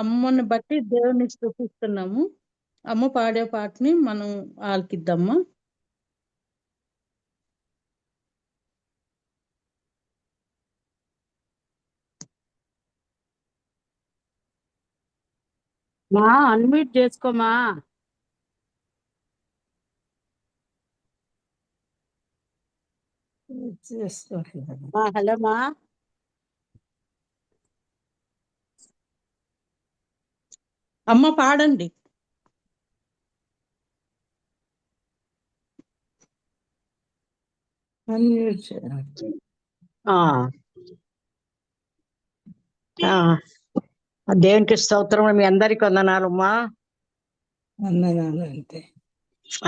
అమ్మని బట్టి దేవుని స్తుతిస్తున్నాము. అమ్మ పాడే పాటని మనం ఆలకిద్దామా. మా అన్మ్యూట్ చేసుకోమా. హలో మా. అమ్మ పాడండి. దేవునికి స్తోత్రం. మీ అందరికి వందనాలు అమ్మా. వందనాలు అంటే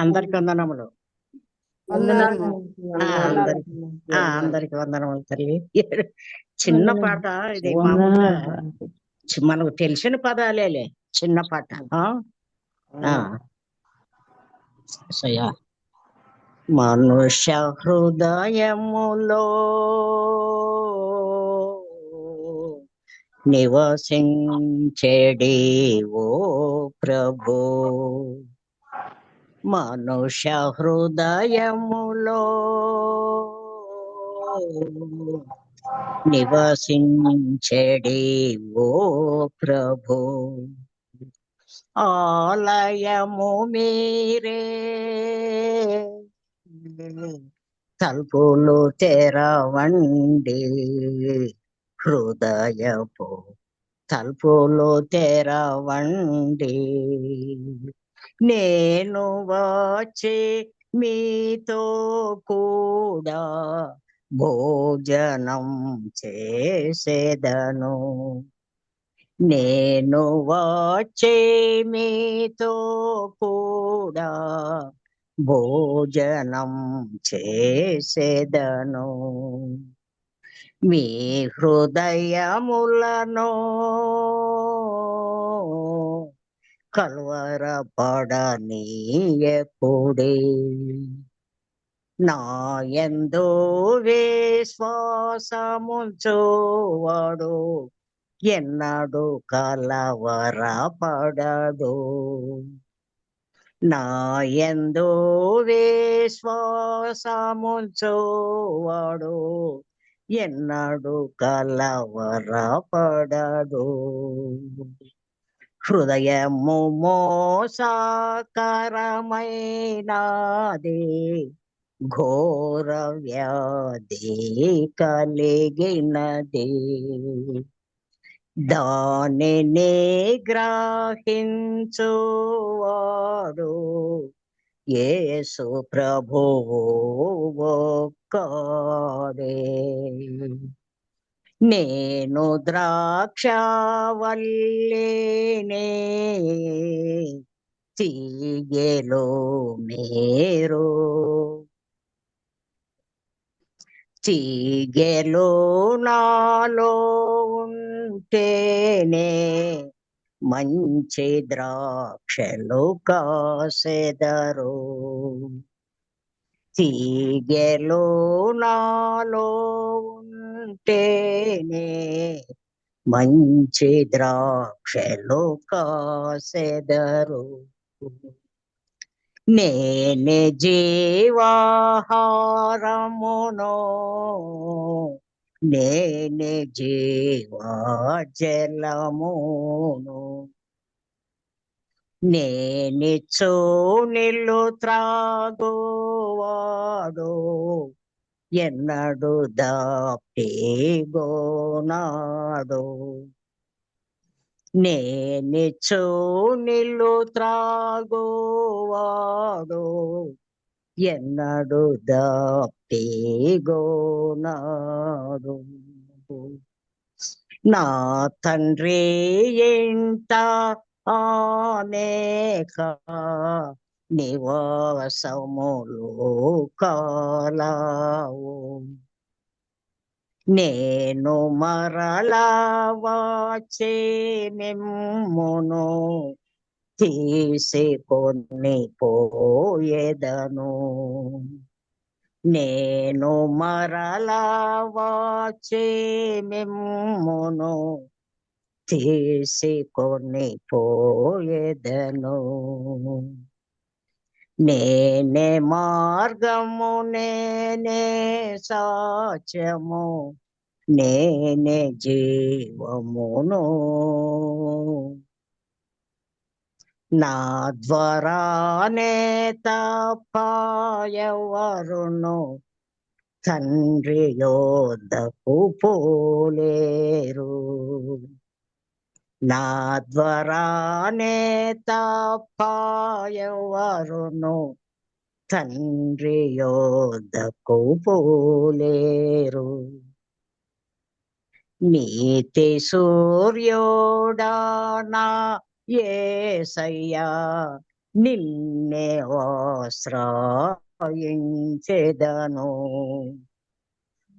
అందరికి వందనములు. వందనాలు. అందరికి వందనములు తల్లి. చిన్న పాట ఇది, మామూలుగా మనకు తెలిసిన పదాలేలే, చిన్న పాట. మనుష్య హృదయములో నివసించెడి ఓ ప్రభు, మనుష్య హృదయములో నివసించెడి ఓ ప్రభు, ఆలయము మీరే, తలుపులు తెరవండి, హృదయపు తలుపులు తెరవండి, నేను వచ్చి మీతో కూడా భోజనం చేసేదను, నేను వచ్చి మీతో కూడా భోజనం చేసేదను, మీ హృదయములను కల్వరపడనీయకుడే, నా యందు విశ్వాసముంచువాడు ఎన్నడు కలవరపడడు, నా యందు విశ్వాసముంచువాడు ఎన్నడు కలవరపడడు, హృదయము మోసకరమైనది, ఘోర వ్యాధి కలిగినది, దానిని గ్రహించువాడు యేసు ప్రభువు ఒక్కడే, నేను ద్రాక్షవల్లినే, తీగెలు మీరు, తీగెలు నాలో ఉంటేనే మంచి ద్రాక్షలు కాసెదరు, తీగెలు నాలో ఉంటేనే మంచి ద్రాక్షలు కాసెదరు, నేనే జీవాహారమును, నేనే జీవజలమును, నేనిచ్చు నీళ్ళు త్రాగువాడు ఎన్నడు దప్పిగోనాడు, నేనిచ్చు నీళ్ళు త్రాగువాడు ఎన్నడు దప్పిగోనాడు, నా తండ్రి ఇంట అనేక నివాసములు కలవు, నేను మరలా వచ్చి మిమ్మును తీసుకొని పోయేదను, నేను మరలా వచ్చి మిమ్మును తీసుకొని పోయేదను. నేనే మార్గము, నేనే సాక్ష్యము, నేనే జీవమును. నా ద్వారానే తప్ప ఎవరును తండ్రి యొద్దకు పోలేరు. నా ద్వారానే తప్ప ఎవరును తండ్రి యొద్దకు పోలేరు. నీతి సూర్యోడా నా యేసయ్యా, నిన్నే ఆశ్రయించెదను.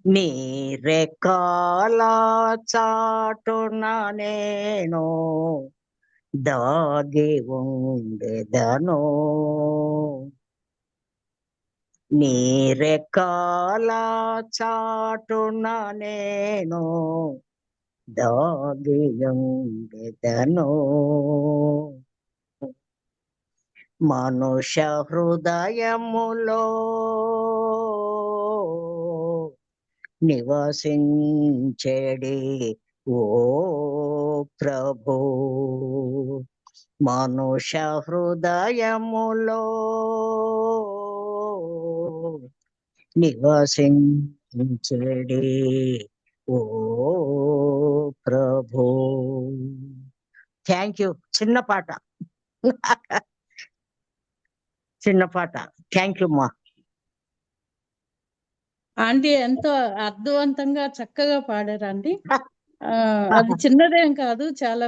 నీ రెక్కల చాటున నేను దాగి ఉండెదను. నీ రెక్కల చాటున నేను దాగి ఉండెదను. మనుష్య హృదయములో నివసించెడి ఓ ప్రభు, మనుష్య హృదయములో నివసించెడి ఓ ప్రభు. Thank you. చిన్న పాట, చిన్న పాట. థ్యాంక్ యూ మా. ఆంటీ ఎంతో అర్థవంతంగా చక్కగా పాడారు ఆంటీ. అది చిన్నదేం కాదు, చాలా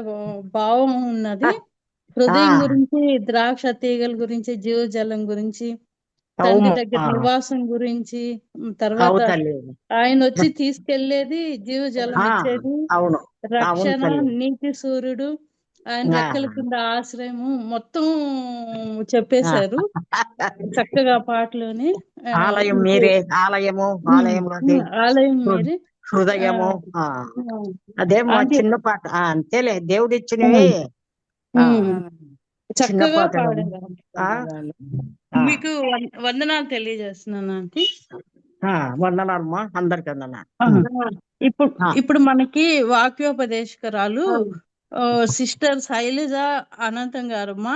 భావం ఉన్నది. హృదయం గురించి, ద్రాక్ష తీగల గురించి, జీవజలం గురించి, తండ్రి దగ్గర నివాసం గురించి, తర్వాత ఆయన వచ్చి తీసుకెళ్లేది, జీవజలం ఇచ్చేది, రక్షణ, నీతి సూర్యుడు, ఆయన రెక్కల కింద ఆశ్రయము, మొత్తం చెప్పేశారు చక్కగా పాటలోని. ఆలయం మీరే, ఆలయము, ఆలయం మీరే, హృదయము. అదేమో చిన్న పాట. అంతేలే, దేవుడిచ్చినవి చక్కగా పాడారు. మీకు వందనాలు తెలియజేస్తున్నాను ఆంటీ. వందనాలమ్మా, అందరికి వందనాలు. ఇప్పుడు మనకి వాక్యోపదేశకరాలు సిస్టర్ శైలజ అనంతం గారమ్మా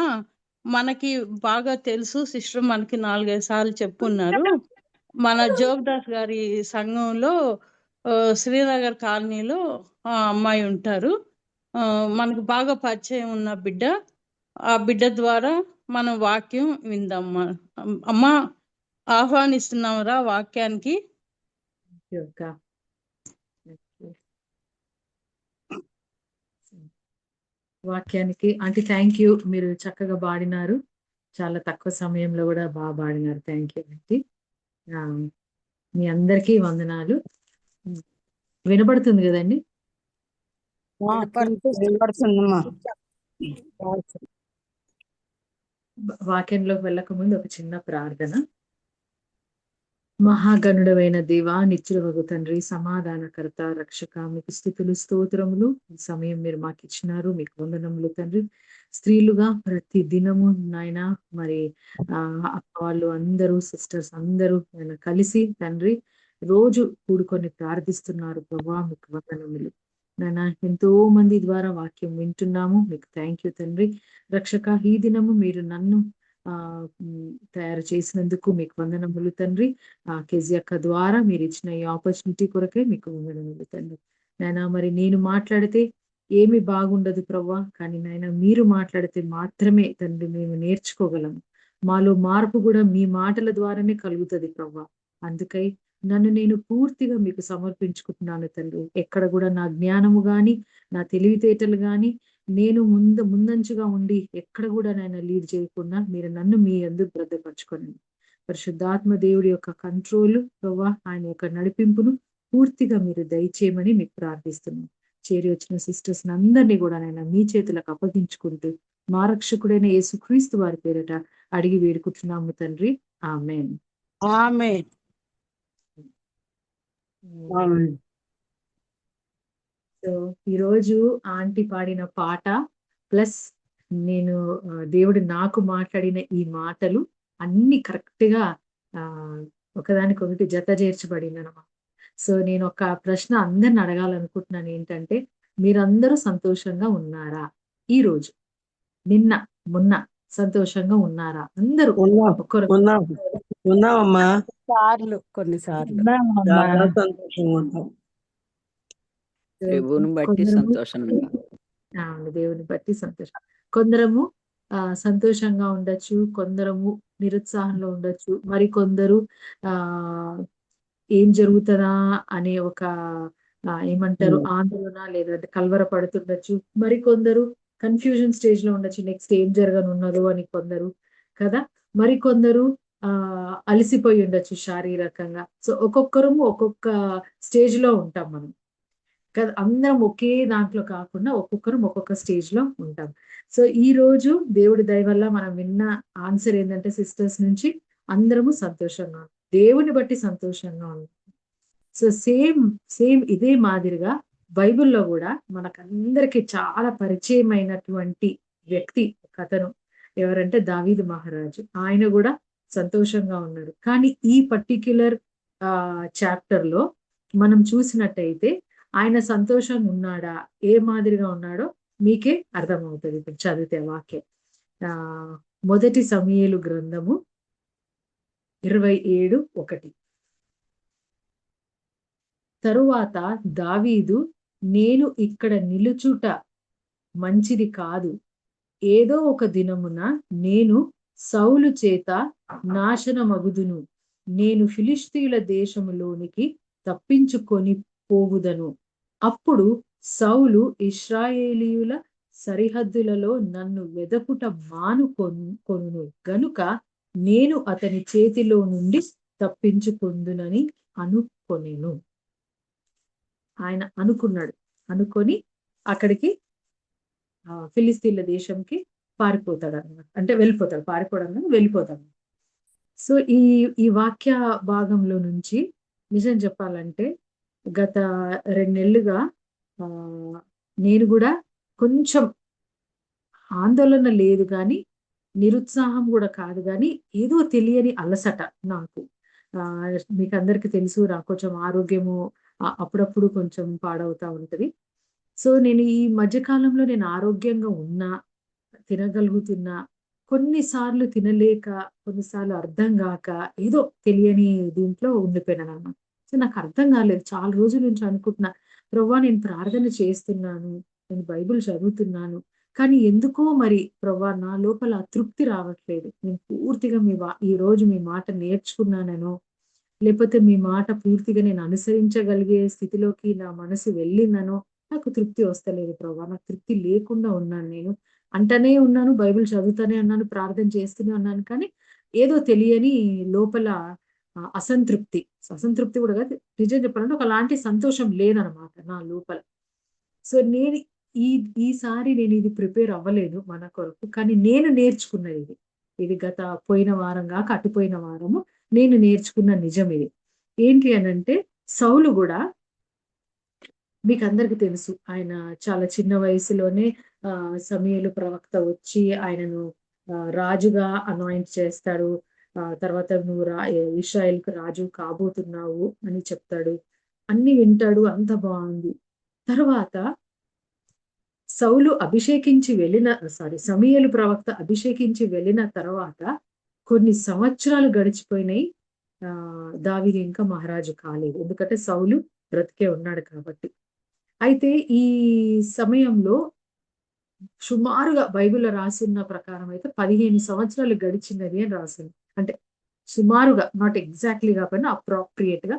మనకి బాగా తెలుసు. సిస్టర్ మనకి 4-5 సార్లు చెప్పున్నారు. మన జోగదాస్ గారి సంఘంలో శ్రీనగర్ కాలనీలో అమ్మాయి ఉంటారు. మనకు బాగా పరిచయం ఉన్న బిడ్డ. ఆ బిడ్డ ద్వారా మనం వాక్యం విందామ్మా. అమ్మా, ఆహ్వానిస్తున్నాంరా వాక్యానికి. వాక్యానికి ఆంటీ థ్యాంక్ యూ. మీరు చక్కగా పాడినారు, చాలా తక్కువ సమయంలో కూడా బాగా పాడినారు. Thank you aunty. మీ అందరికీ వందనాలు. వినపడుతుంది కదండి? వాక్యంలోకి వెళ్ళక ముందు ఒక చిన్న ప్రార్థన. మహాగణుడమైన దేవా, నిత్యుడవగు తండ్రి, సమాధానకర్త, రక్షక, మీకు స్తుతులు స్తోత్రములు. ఈ సమయం మీరు మాకు ఇచ్చినారు, మీకు వందనములు తండ్రి. స్త్రీలుగా ప్రతి దినము నాయన మరి అక్క వాళ్ళు అందరూ, సిస్టర్స్ అందరూ ఆయన కలిసి తండ్రి రోజు కూడుకొని ప్రార్థిస్తున్నారు. ప్రభా, మీకు వందనములు నాయన. ఎంతో మంది ద్వారా వాక్యం వింటున్నాము, మీకు థ్యాంక్ యూ తండ్రి. రక్షక, ఈ దినము మీరు నన్ను తయారు చేసినందుకు మీకు వందనములు తండ్రి. కేజీ అక్క ద్వారా మీరు ఇచ్చిన ఈ ఆపర్చునిటీ కొరకే మీకు వందనములు తండ్రి. నాయన మరి నేను మాట్లాడితే ఏమి బాగుండదు ప్రవ్వా, కానీ నాయన మీరు మాట్లాడితే మాత్రమే తండ్రి మేము నేర్చుకోగలము. మాలో మార్పు కూడా మీ మాటల ద్వారానే కలుగుతుంది ప్రవ్వా. అందుకై నన్ను నేను పూర్తిగా మీకు సమర్పించుకుంటున్నాను తండ్రి. ఎక్కడ కూడా నా జ్ఞానము గాని, నా తెలివితేటలు గాని నేను ముందంచుగా ఉండి ఎక్కడ కూడా నాయన లీడ్ చేయకుండా మీరు నన్ను మీ యందు భద్రపరచుకోనండి. పరిశుద్ధాత్మ దేవుడి యొక్క కంట్రోల్ ప్రవ్వా, ఆయన యొక్క నడిపింపును పూర్తిగా మీరు దయచేయమని మీకు ప్రార్థిస్తున్నాను. చేరి వచ్చిన సిస్టర్స్ అందరినీ కూడా నాయన మీ చేతులకు అప్పగించుకుంటూ మా రక్షకుడైన యేసుక్రీస్తు వారి పేరట అడిగి వేడుకుంటున్నాము తండ్రి. ఆమేన్. సో ఈరోజు ఆంటీ పాడిన పాట ప్లస్ నేను దేవుడు నాకు మాట్లాడిన ఈ మాటలు అన్ని కరెక్ట్ గా ఒకదానికొకటి జత చేర్చబడింది అనమాట. సో నేను ఒక ప్రశ్న అందరిని అడగాలనుకుంటున్నాను, ఏంటంటే మీరందరూ సంతోషంగా ఉన్నారా? ఈ రోజు, నిన్న, మొన్న సంతోషంగా ఉన్నారా? అందరూ ఒక్కరు ఉన్నామమ్మా, కొన్నిసార్లు చాలా సంతోషంగా ఉన్నాం. ప్రభువుని బట్టి సంతోషంగా. దేవుని బట్టి సంతోషం. కొందరము సంతోషంగా ఉండొచ్చు, కొందరము నిరుత్సాహంలో ఉండొచ్చు, మరి కొందరు ఏం జరుగుతుందా అనే ఒక ఏమంటారు ఆందోళన లేదంటే కలవర పడుతుండొచ్చు, మరి కొందరు కన్ఫ్యూజన్ స్టేజ్ లో ఉండొచ్చు, నెక్స్ట్ ఏం జరగనున్నదో అని కొందరు కదా, మరి కొందరు అలసిపోయి ఉండొచ్చు శారీరకంగా. సో ఒక్కొక్కరము ఒక్కొక్క స్టేజ్ లో ఉంటాం మనం కదా, అందరం ఒకే దాంట్లో కాకుండా ఒక్కొక్కరు ఒక్కొక్క స్టేజ్ లో ఉంటాం. సో ఈ రోజు దేవుడి దయ వల్ల మనం విన్న ఆన్సర్ ఏంటంటే సిస్టర్స్ నుంచి అందరము సంతోషంగా ఉన్నాం, దేవుని బట్టి సంతోషంగా ఉన్నాం. సో సేమ్ ఇదే మాదిరిగా బైబిల్లో కూడా మనకందరికి చాలా పరిచయమైనటువంటి వ్యక్తి కథను ఎవరంటే దావీదు మహారాజు. ఆయన కూడా సంతోషంగా ఉన్నాడు. కానీ ఈ పర్టిక్యులర్ చాప్టర్ లో మనం చూసినట్టయితే ఆయన సంతోషంగా ఉన్నాడా, ఏ మాదిరిగా ఉన్నాడో మీకే అర్థమవుతుంది ఇప్పుడు చదివితే వాక్యం. మొదటి సమూయేలు గ్రంథము 27:1. తరువాత దావీదు, నేను ఇక్కడ నిలుచుట మంచిది కాదు, ఏదో ఒక దినమున నేను సౌలు చేత నాశనమగుదును, నేను ఫిలిష్తీయుల దేశములోనికి తప్పించుకొని పోవుదను, అప్పుడు సౌలు ఇశ్రాయేలీయుల సరిహద్దులలో నన్ను వెదకుట మానుకొనును గనుక నేను అతని చేతిలో నుండి తప్పించుకొందునని అనుకొనెను. ఆయన అనుకొని అక్కడికి ఫిలిస్తీన్ల దేశంకి పారిపోతాడు అన్నమాట. అంటే వెళ్ళిపోతాడు, పారిపోవడం వెళ్ళిపోతాడు. సో ఈ వాక్య భాగంలో నుంచి నిజం చెప్పాలంటే గత 2 నెలలుగా నేను కూడా కొంచెం ఆందోళన లేదు కానీ నిరుత్సాహం కూడా కాదు, కానీ ఏదో తెలియని అలసట నాకు. మీకు అందరికి తెలుసు, నాకు కొంచెం ఆరోగ్యము అప్పుడప్పుడు కొంచెం పాడవుతా ఉంటది. సో నేను ఈ మధ్యకాలంలో నేను ఆరోగ్యంగా ఉన్నా, తినగలుగుతున్నా, కొన్నిసార్లు తినలేక, కొన్నిసార్లు అర్థం కాక ఏదో తెలియని దీంట్లో ఉండిపోయినాను అన్నమాట. సో నాకు అర్థం కాలేదు, చాలా రోజుల నుంచి అనుకుంటున్నా, ప్రభువా నేను ప్రార్థన చేస్తున్నాను, నేను బైబిల్ చదువుతున్నాను, కానీ ఎందుకో మరి ప్రభువా నా లోపల తృప్తి రావట్లేదు. నేను పూర్తిగా ఈ రోజు మీ మాట నేర్చుకున్నానో, లేకపోతే మీ మాట పూర్తిగా నేను అనుసరించగలిగే స్థితిలోకి నా మనసు వెళ్ళిందనో నాకు తృప్తి వస్తలేదు ప్రభువా. నాకు తృప్తి లేకుండా ఉన్నాను, నేను అంటనే ఉన్నాను, బైబిల్ చదువుతానే ఉన్నాను, ప్రార్థన చేస్తూనే ఉన్నాను, కానీ ఏదో తెలియని లోపల అసంతృప్తి కూడా కాదు, నిజం చెప్పాలంటే ఒకలాంటి సంతోషం లేదనమాట నా లోపల. సో నేను ఈసారి నేను ఇది ప్రిపేర్ అవ్వలేదు మన కొరకు, కానీ నేను నేర్చుకున్నది ఇది గత పోయిన వారం కాక అటుపోయిన వారము నేను నేర్చుకున్న నిజం ఇది. ఏంటి అనంటే సౌలు కూడా మీకు అందరికి తెలుసు, ఆయన చాలా చిన్న వయసులోనే సమూయేలు ప్రవక్త వచ్చి ఆయనను రాజుగా అనాయింట్ చేస్తాడు. తర్వాత నువ్వు ఇశ్రాయేలుకు రాజు కాబోతున్నావు అని చెప్తాడు, అన్ని వింటాడు, అంత బాగుంది. తర్వాత సమూయేలు ప్రవక్త అభిషేకించి వెళ్ళిన తర్వాత కొన్ని సంవత్సరాలు గడిచిపోయినాయి, దావీదు ఇంకా మహారాజు కాలేదు, ఎందుకంటే సౌలు బ్రతికే ఉన్నాడు కాబట్టి. అయితే ఈ సమయంలో సుమారుగా బైబిల్లో రాసిన ప్రకారం అయితే 15 సంవత్సరాలు గడిచినది అని రాసింది. అంటే సుమారుగా, నాట్ ఎగ్జాక్ట్లీ కాకుండా అప్రాప్రియేట్ గా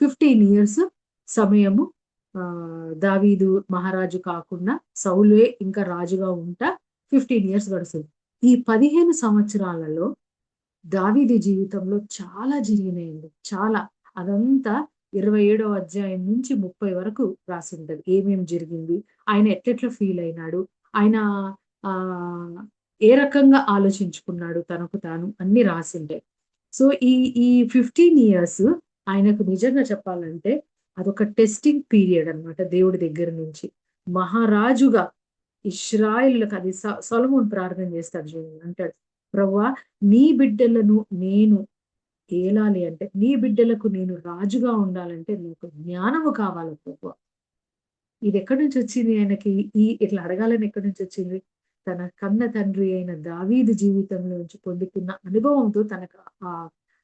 15 years సమయము దావీదు మహారాజు కాకుండా సౌలే ఇంకా రాజుగా ఉంటా 15 years గడుస్తుంది. ఈ 15 సంవత్సరాలలో దావీదు జీవితంలో చాలా జరిగినాయండి, చాలా. అదంతా 27వ అధ్యాయం నుంచి 30 వరకు రాసి ఉంటది. ఏమేం జరిగింది, ఆయన ఎట్లెట్లా ఫీల్ అయినాడు, ఆయన ఏ రకంగా ఆలోచించుకున్నాడు తనకు తాను, అన్ని రాసిండే. సో ఈ 15 years ఆయనకు నిజంగా చెప్పాలంటే అదొక టెస్టింగ్ పీరియడ్ అన్నమాట దేవుడి దగ్గర నుంచి. మహారాజుగా ఇశ్రాయేలులకు అది సొలొమోను ప్రార్థన చేస్తాడు చూడండి. అంటాడు, ప్రభువా నీ బిడ్డలను నేను ఏలాలి అంటే, నీ బిడ్డలకు నేను రాజుగా ఉండాలంటే నాకు జ్ఞానము కావాలి ప్రభువా. ఇది ఎక్కడి నుంచి వచ్చింది ఆయనకి? ఇట్లా అడగాలని ఎక్కడి నుంచి వచ్చింది? తన కన్న తండ్రి అయిన దావీదు జీవితంలో నుంచి పొందుకున్న అనుభవంతో తనకు ఆ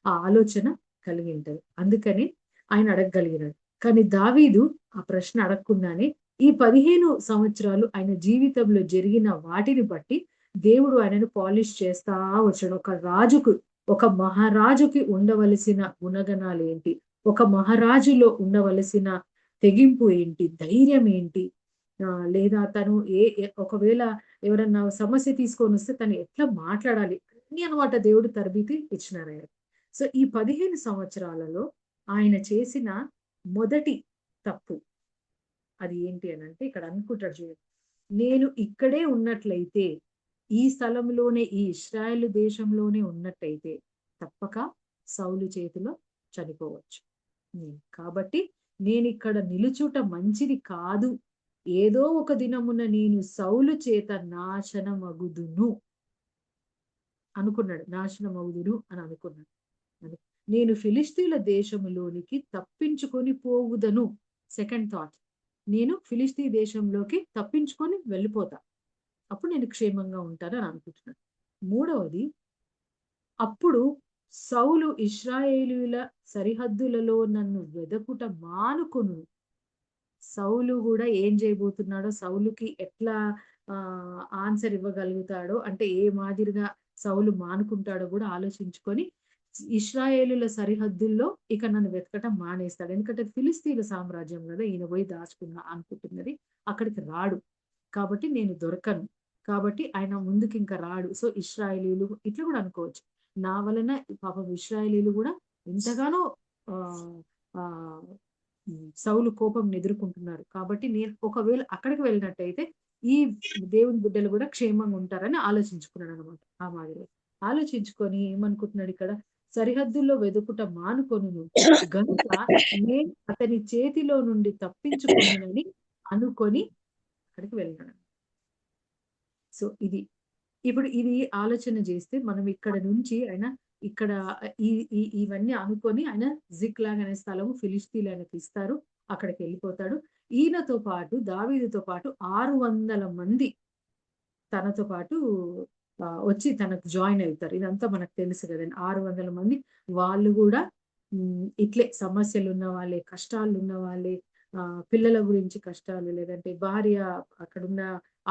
ఆ ఆలోచన కలిగి ఉంటది. అందుకని ఆయన అడగగలిగినాడు. కానీ దావీదు ఆ ప్రశ్న అడగకుండానే ఈ 15 సంవత్సరాలు ఆయన జీవితంలో జరిగిన వాటిని బట్టి దేవుడు ఆయనను పాలిష్ చేస్తా వచ్చాడు. ఒక రాజుకు, ఒక మహారాజుకి ఉండవలసిన గుణగణాలు ఏంటి, ఒక మహారాజులో ఉండవలసిన తెగింపు ఏంటి, ధైర్యం ఏంటి, లేదా తను ఒకవేళ ఎవరన్నా సమస్య తీసుకొని వస్తే తను ఎట్లా మాట్లాడాలి అన్ని అనమాట దేవుడు తరబితి ఇచ్చినారు ఆయన. సో ఈ 15 సంవత్సరాలలో ఆయన చేసిన మొదటి తప్పు అది ఏంటి అని అంటే, ఇక్కడ అనుకుంటాడు చూడండి, నేను ఇక్కడే ఉన్నట్లయితే, ఈ స్థలంలోనే, ఈ ఇశ్రాయేలు దేశంలోనే ఉన్నట్టయితే తప్పక సౌలు చేతిలో చనిపోవచ్చు. కాబట్టి నేను ఇక్కడ నిలుచుట మంచిది కాదు, ఏదో ఒక దినమున నేను సౌలు చేత నాశనమగుదును అనుకున్నాడు. నాశనమగుదును అని అనుకున్నాడు. నేను ఫిలిస్తీన్ల దేశంలోనికి తప్పించుకొని పోవుదను. సెకండ్ థాట్, నేను ఫిలిస్తీ దేశంలోకి తప్పించుకొని వెళ్ళిపోతా, అప్పుడు నేను క్షేమంగా ఉంటాను అని అనుకుంటున్నాను. మూడవది, అప్పుడు సౌలు ఇశ్రాయేలీయుల సరిహద్దులలో నన్ను వెదకుట మానుకొను. సౌలు కూడా ఏం చేయబోతున్నాడో, సౌలుకి ఎట్లా ఆన్సర్ ఇవ్వగలుగుతాడో, అంటే ఏ మాదిరిగా సౌలు మానుకుంటాడో కూడా ఆలోచించుకొని ఇశ్రాయేలుల సరిహద్దుల్లో ఇక నన్ను వెతకటం మానేస్తాడు. ఎందుకంటే ఫిలిస్తీన్ల సామ్రాజ్యం కదా ఈయన పోయి దాచుకున్నా అనుకుంటున్నది, అక్కడికి రాడు కాబట్టి నేను దొరకను, కాబట్టి ఆయన ముందుకి ఇంకా రాడు. సో ఇశ్రాయేలీలు ఇట్లా కూడా అనుకోవచ్చు, నా వలన పాపం ఇశ్రాయేలీలు కూడా ఎంతగానో సౌలు కోపం ఎదుర్కొంటున్నారు, కాబట్టి నేను ఒకవేళ అక్కడికి వెళ్ళినట్టయితే ఈ దేవుని బిడ్డలు కూడా క్షేమంగా ఉంటారని ఆలోచించుకున్నాడు అనమాట. ఆ మాదిరి ఆలోచించుకొని ఏమనుకుంటున్నాడు ఇక్కడ, సరిహద్దుల్లో వెదుకుట మానుకొను గనుక నేను అతని చేతిలో నుండి తప్పించుకొనునని అనుకొని అక్కడికి వెళ్ళినాడు. సో ఇప్పుడు ఇది ఆలోచన చేస్తే మనం ఇక్కడ నుంచి ఆయన ఇక్కడ ఇవన్నీ అనుకొని ఆయన జిక్లాగ్ అనే స్థలము ఫిలిస్తీన్లు ఆయనకి ఇస్తారు, అక్కడికి వెళ్ళిపోతాడు. ఈయనతో పాటు దావీదుతో పాటు 600 మంది తనతో పాటు వచ్చి తనకు జాయిన్ అవుతారు. ఇదంతా మనకు తెలుసు కదండి. 600 మంది వాళ్ళు కూడా ఇట్లే సమస్యలు ఉన్న వాళ్ళే, కష్టాలు ఉన్న వాళ్ళే, పిల్లల గురించి కష్టాలు, లేదంటే భార్య అక్కడున్న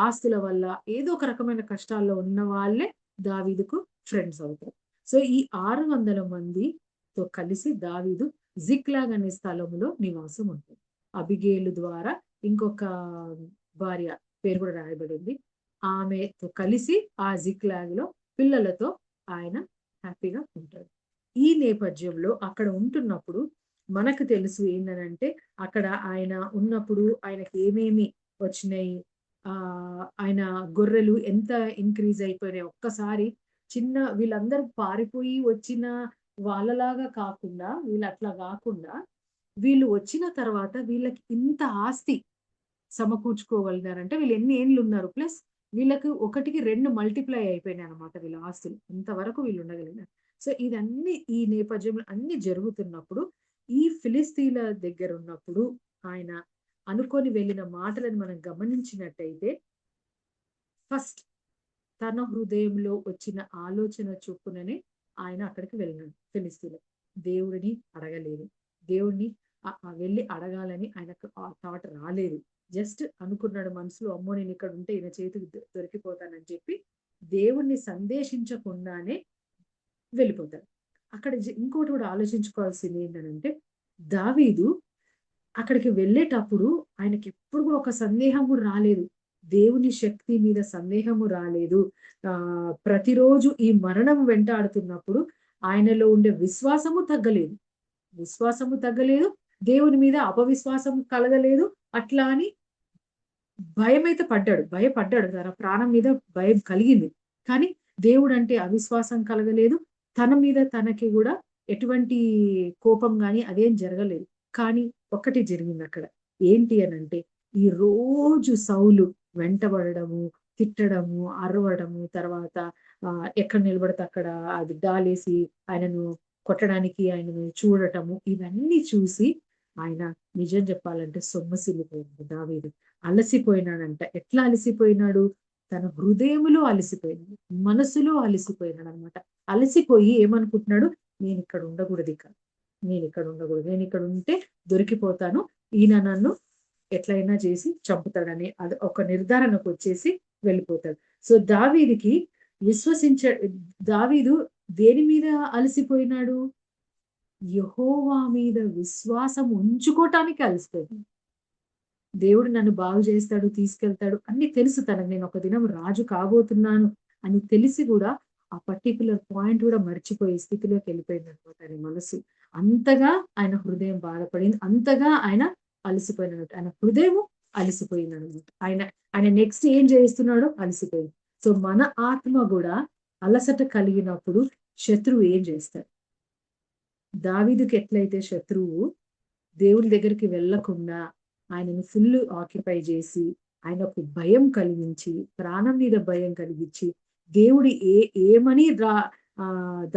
ఆస్తుల వల్ల ఏదో ఒక రకమైన కష్టాల్లో ఉన్న వాళ్ళే దావీదుకు ఫ్రెండ్స్ అవుతారు. సో ఈ 600 మందితో కలిసి దావీదు జిక్లాగ్ అనే స్థలంలో నివాసం ఉంటుంది. అబిగేలు ద్వారా ఇంకొక భార్య పేరు కూడా రాయబడింది, ఆమెతో కలిసి ఆ జిక్లాగ్ లో పిల్లలతో ఆయన హ్యాపీగా ఉంటాడు. ఈ నేపథ్యంలో అక్కడ ఉంటున్నప్పుడు మనకు తెలుసు ఏంటంటే, అక్కడ ఆయన ఉన్నప్పుడు ఆయనకి ఏమేమి వచ్చినాయి, ఆయన గొర్రెలు ఎంత ఇంక్రీజ్ అయిపోయినాయి. ఒక్కసారి చిన్న వీళ్ళందరూ పారిపోయి వచ్చిన వాళ్ళలాగా కాకుండా, వీళ్ళు అట్లా కాకుండా వీళ్ళు వచ్చిన తర్వాత వీళ్ళకి ఇంత ఆస్తి సమకూర్చుకోగలిగారంటే వీళ్ళు ఎన్ని ఏళ్ళు ఉన్నారు, ప్లస్ వీళ్ళకి 1కి 2 మల్టిప్లై అయిపోయినాయి అనమాట వీళ్ళ ఆస్తులు, ఇంతవరకు వీళ్ళు ఉండగలిగినారు. సో ఇదన్నీ ఈ నేపథ్యంలో అన్ని జరుగుతున్నప్పుడు, ఈ ఫిలిస్తీన్ల దగ్గర ఉన్నప్పుడు ఆయన అనుకొని వెళ్ళిన మాటలను మనం గమనించినట్టయితే, ఫస్ట్ తన హృదయంలో వచ్చిన ఆలోచన చొప్పుననే ఆయన అక్కడికి వెళ్ళినాడు. ఫిలిస్తీన్లు దేవుడిని అడగలేదు, దేవుడిని వెళ్ళి అడగాలని ఆయనకు ఆ థాట్ రాలేదు. జస్ట్ అనుకున్నాడు మనసులో, అమ్మో నేను ఇక్కడ ఉంటే ఈయన చేతికి దొరికిపోతానని చెప్పి దేవుణ్ణి సందేశించకుండానే వెళ్ళిపోతాడు. అక్కడ ఇంకోటి కూడా ఆలోచించుకోవాల్సింది ఏంటంటే, దావీదు అక్కడికి వెళ్ళేటప్పుడు ఆయనకి ఎప్పుడు కూడా ఒక సందేహం కూడా రాలేదు, దేవుని శక్తి మీద సందేహము రాలేదు. ప్రతిరోజు ఈ మరణం వెంటాడుతున్నప్పుడు ఆయనలో ఉండే విశ్వాసము తగ్గలేదు, దేవుని మీద అపవిశ్వాసం కలగలేదు. అట్లా అని భయపడ్డాడు, తన ప్రాణం మీద భయం కలిగింది, కానీ దేవుడు అంటే అవిశ్వాసం కలగలేదు, తన మీద తనకి కూడా ఎటువంటి కోపం గాని అదేం జరగలేదు. కానీ ఒకటి జరిగింది అక్కడ. ఏంటి అని అంటే, ఈ రోజు సౌలు వెంటబడము, తిట్టడము, అరవడము, తర్వాత ఎక్కడ నిలబడితే అక్కడ అది డాలేసి ఆయనను కొట్టడానికి ఆయనను చూడటము, ఇవన్నీ చూసి ఆయన నిజం చెప్పాలంటే సొమ్మసిల్లిపోయాడు దావీదు. అలసిపోయినాడంట. ఎట్లా అలసిపోయినాడు? తన హృదయములో అలసిపోయినాడు, మనసులో అలసిపోయినాడు అనమాట. అలసిపోయి ఏమనుకుంటున్నాడు? నేను ఇక్కడ ఉండకూడదు, నేను ఇక్కడ ఉంటే దొరికిపోతాను, ఈయన నన్ను ఎట్లయినా చేసి చంపుతాడని అది ఒక నిర్ధారణకు వచ్చేసి వెళ్ళిపోతాడు. సో దావీదు దేని మీద అలసిపోయినాడు? యెహోవా మీద విశ్వాసం ఉంచుకోవటానికి అలసిపోయింది. దేవుడు నన్ను బాగు చేస్తాడు, తీసుకెళ్తాడు అన్ని తెలుసు తనకు, నేను ఒక దినం రాజు కాబోతున్నాను అని తెలిసి కూడా ఆ పర్టికులర్ పాయింట్ కూడా మర్చిపోయే స్థితిలోకి వెళ్ళిపోయింది అనమాట ఆయన మనసు. అంతగా ఆయన హృదయం బాధపడింది, అంతగా ఆయన అలసిపోయినాడు. ఆయన హృదయం అలసిపోయినాడు. ఆయన నెక్స్ట్ ఏం చేస్తున్నాడో అలసిపోయింది. సో మన ఆత్మ కూడా అలసట కలిగినప్పుడు శత్రువు ఏం చేస్తాడు? దావీదుకి ఎట్లయితే శత్రువు దేవుని దగ్గరికి వెళ్లకుండా ఆయనను ఫుల్ ఆక్యుపై చేసి ఆయనకు భయం కలిగించి, ప్రాణం మీద భయం కలిగించి, దేవుడు ఏమని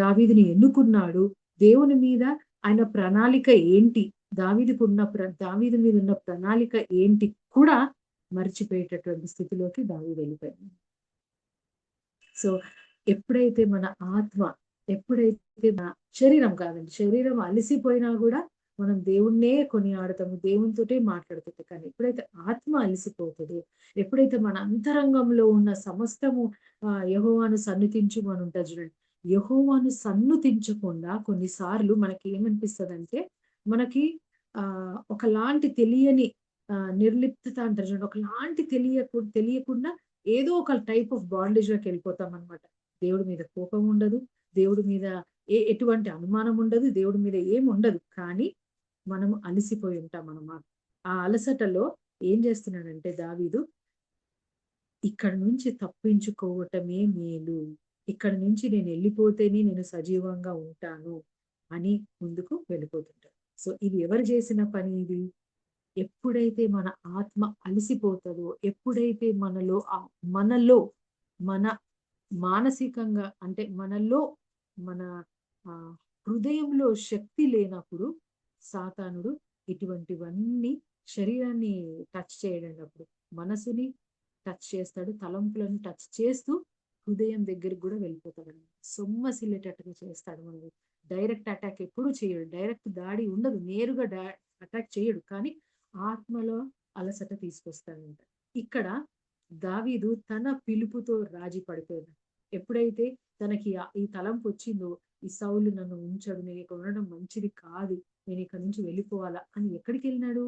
దావీదుని ఎన్నుకున్నాడు, దేవుని మీద ఆయన ప్రణాళిక ఏంటి, దావీదు మీద ఉన్న ప్రణాళిక ఏంటి కూడా మర్చిపోయేటటువంటి స్థితిలోకి దావీదు వెళ్ళిపోయింది. సో ఎప్పుడైతే మన ఆత్మ, ఎప్పుడైతే మన శరీరం అలసిపోయినా కూడా మనం దేవుణ్ణే కొనియాడతాము, దేవునితోటే మాట్లాడుతుంటాం. కానీ ఎప్పుడైతే ఆత్మ అలసిపోతుందో, ఎప్పుడైతే మన అంతరంగంలో ఉన్న సమస్తము యెహోవాను సన్నుతించుమని ఉంటుంది చూడండి, యెహోవాను సన్నుతించకుండా కొన్నిసార్లు మనకి ఏమనిపిస్తుంది, మనకి ఒకలాంటి తెలియని నిర్లిప్తత అంటారు చూడండి, ఒకలాంటి తెలియకుండా ఏదో ఒక టైప్ ఆఫ్ బాండేజ్ లోకి వెళ్ళిపోతాం అనమాట. దేవుడి మీద కోపం ఉండదు, దేవుడి మీద ఎటువంటి అనుమానం ఉండదు, దేవుడి మీద ఏం ఉండదు, కానీ మనము అలసిపోయి ఉంటాం అన్నమాట. ఆ అలసటలో ఏం చేస్తున్నాడంటే దావీదు, ఇక్కడ నుంచి తప్పించుకోవటమే మేలు, ఇక్కడ నుంచి నేను వెళ్ళిపోతేనే నేను సజీవంగా ఉంటాను అని ముందుకు వెళ్ళిపోతుంటాడు. సో ఇది ఎవరు చేసిన పని? ఇది ఎప్పుడైతే మన ఆత్మ అలసిపోతుందో, ఎప్పుడైతే మనలో మన మానసికంగా అంటే మనలో మన హృదయంలో శక్తి లేనప్పుడు సాతానుడు ఇటువంటివన్నీ శరీరాన్ని టచ్ చేయడప్పుడు మనసుని టచ్ చేస్తాడు, తలంపులను టచ్ చేస్తూ హృదయం దగ్గరికి కూడా వెళ్ళిపోతాడు. సొమ్మసిల్లేటట్టుగా చేస్తాడు. మనకి డైరెక్ట్ అటాక్ ఎప్పుడు చేయడు, డైరెక్ట్ దాడి ఉండదు, నేరుగా అటాక్ చేయడు, కానీ ఆత్మలో అలసట తీసుకొస్తాడంట. ఇక్కడ దావీదు తన పిలుపుతో రాజీ పడిపోయాడు. ఎప్పుడైతే తనకి ఈ తలంపు వచ్చిందో, ఈ సౌలు నన్ను ఉంచడు, నేను ఇక్కడ ఉండడం మంచిది కాదు, నేను ఇక్కడ నుంచి వెళ్ళిపోవాలా అని ఎక్కడికి వెళ్ళినాడు?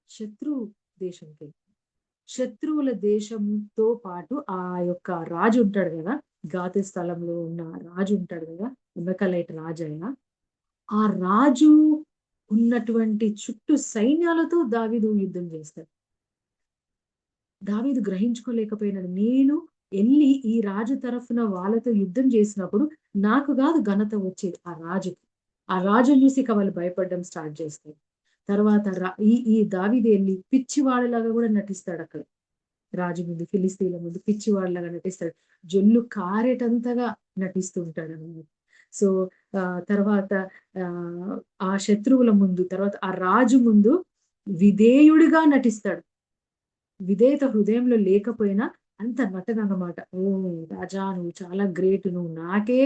శత్రు దేశంకి వెళ్ళి, శత్రువుల దేశంతో పాటు ఆ యొక్క రాజు ఉంటాడు కదా, గాతి స్థలంలో ఉన్న రాజు ఉంటాడు కదా, ఎమెకలైట్ రాజు అయినా, ఆ రాజు ఉన్నటువంటి చుట్టూ సైన్యాలతో దావీదు యుద్ధం చేస్తాడు. దావీదు గ్రహించుకోలేకపోయినాడు, నేను వెళ్ళి ఈ రాజు తరఫున వాళ్ళతో యుద్ధం చేసినప్పుడు నాకు కాదు ఘనత వచ్చేది, ఆ రాజుకి. ఆ రాజుని చూసి ఇక వాళ్ళు భయపడడం స్టార్ట్ చేస్తారు. తర్వాత ఈ దావీదు వెళ్ళి పిచ్చివాడిలాగా కూడా నటిస్తాడు. అక్కడ రాజు ముందు, ఫిలిస్తీన్ల ముందు పిచ్చివాడిలాగా నటిస్తాడు, జొల్లు కారేటంతగా నటిస్తూ ఉంటాడు అన్నమాట. సో తర్వాత ఆ శత్రువుల ముందు, తర్వాత ఆ రాజు ముందు విధేయుడిగా నటిస్తాడు. విధేయత హృదయంలో లేకపోయినా అంత నటన అన్నమాట. ఓ రాజా, నువ్వు చాలా గ్రేట్, నాకే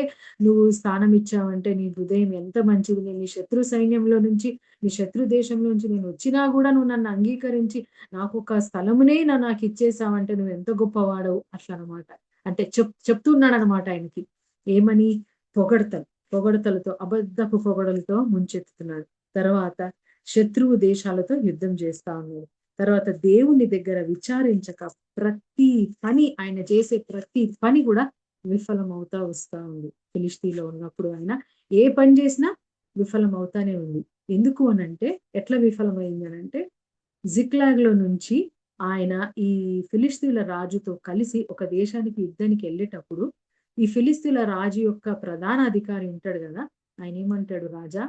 నువ్వు స్థానం ఇచ్చావంటే నీ హృదయం ఎంత మంచిది, నేను నీ శత్రు సైన్యంలో నుంచి, నీ శత్రు దేశంలో నుంచి నేను వచ్చినా కూడా నువ్వు నన్ను అంగీకరించి నాకు ఒక స్థలమునే నాకు ఇచ్చేసావంటే నువ్వు ఎంత గొప్పవాడవు అట్లా అనమాట. అంటే చెప్తున్నాడు అనమాట ఆయనకి. ఏమని? పొగడతలతో, అబద్ధపు పొగడలతో ముంచెత్తుతున్నాడు. తర్వాత శత్రువు దేశాలతో యుద్ధం చేస్తా ఉన్నాడు. తర్వాత దేవుని దగ్గర విచారించక ప్రతి పని, ఆయన చేసే ప్రతి పని కూడా విఫలం అవుతా వస్తా ఉంది. ఫిలిస్తీన్లో ఉన్నప్పుడు ఆయన ఏ పని చేసినా విఫలం అవుతానే ఉంది. ఎందుకు అనంటే, ఎట్లా విఫలమైంది అనంటే, జిక్లాగ్ లో నుంచి ఆయన ఈ ఫిలిస్తీన్ల రాజుతో కలిసి ఒక దేశానికి యుద్ధానికి వెళ్ళేటప్పుడు, ఈ ఫిలిస్తీన్ల రాజు యొక్క ప్రధాన అధికారి ఉంటాడు కదా, ఆయన ఏమంటాడు, రాజా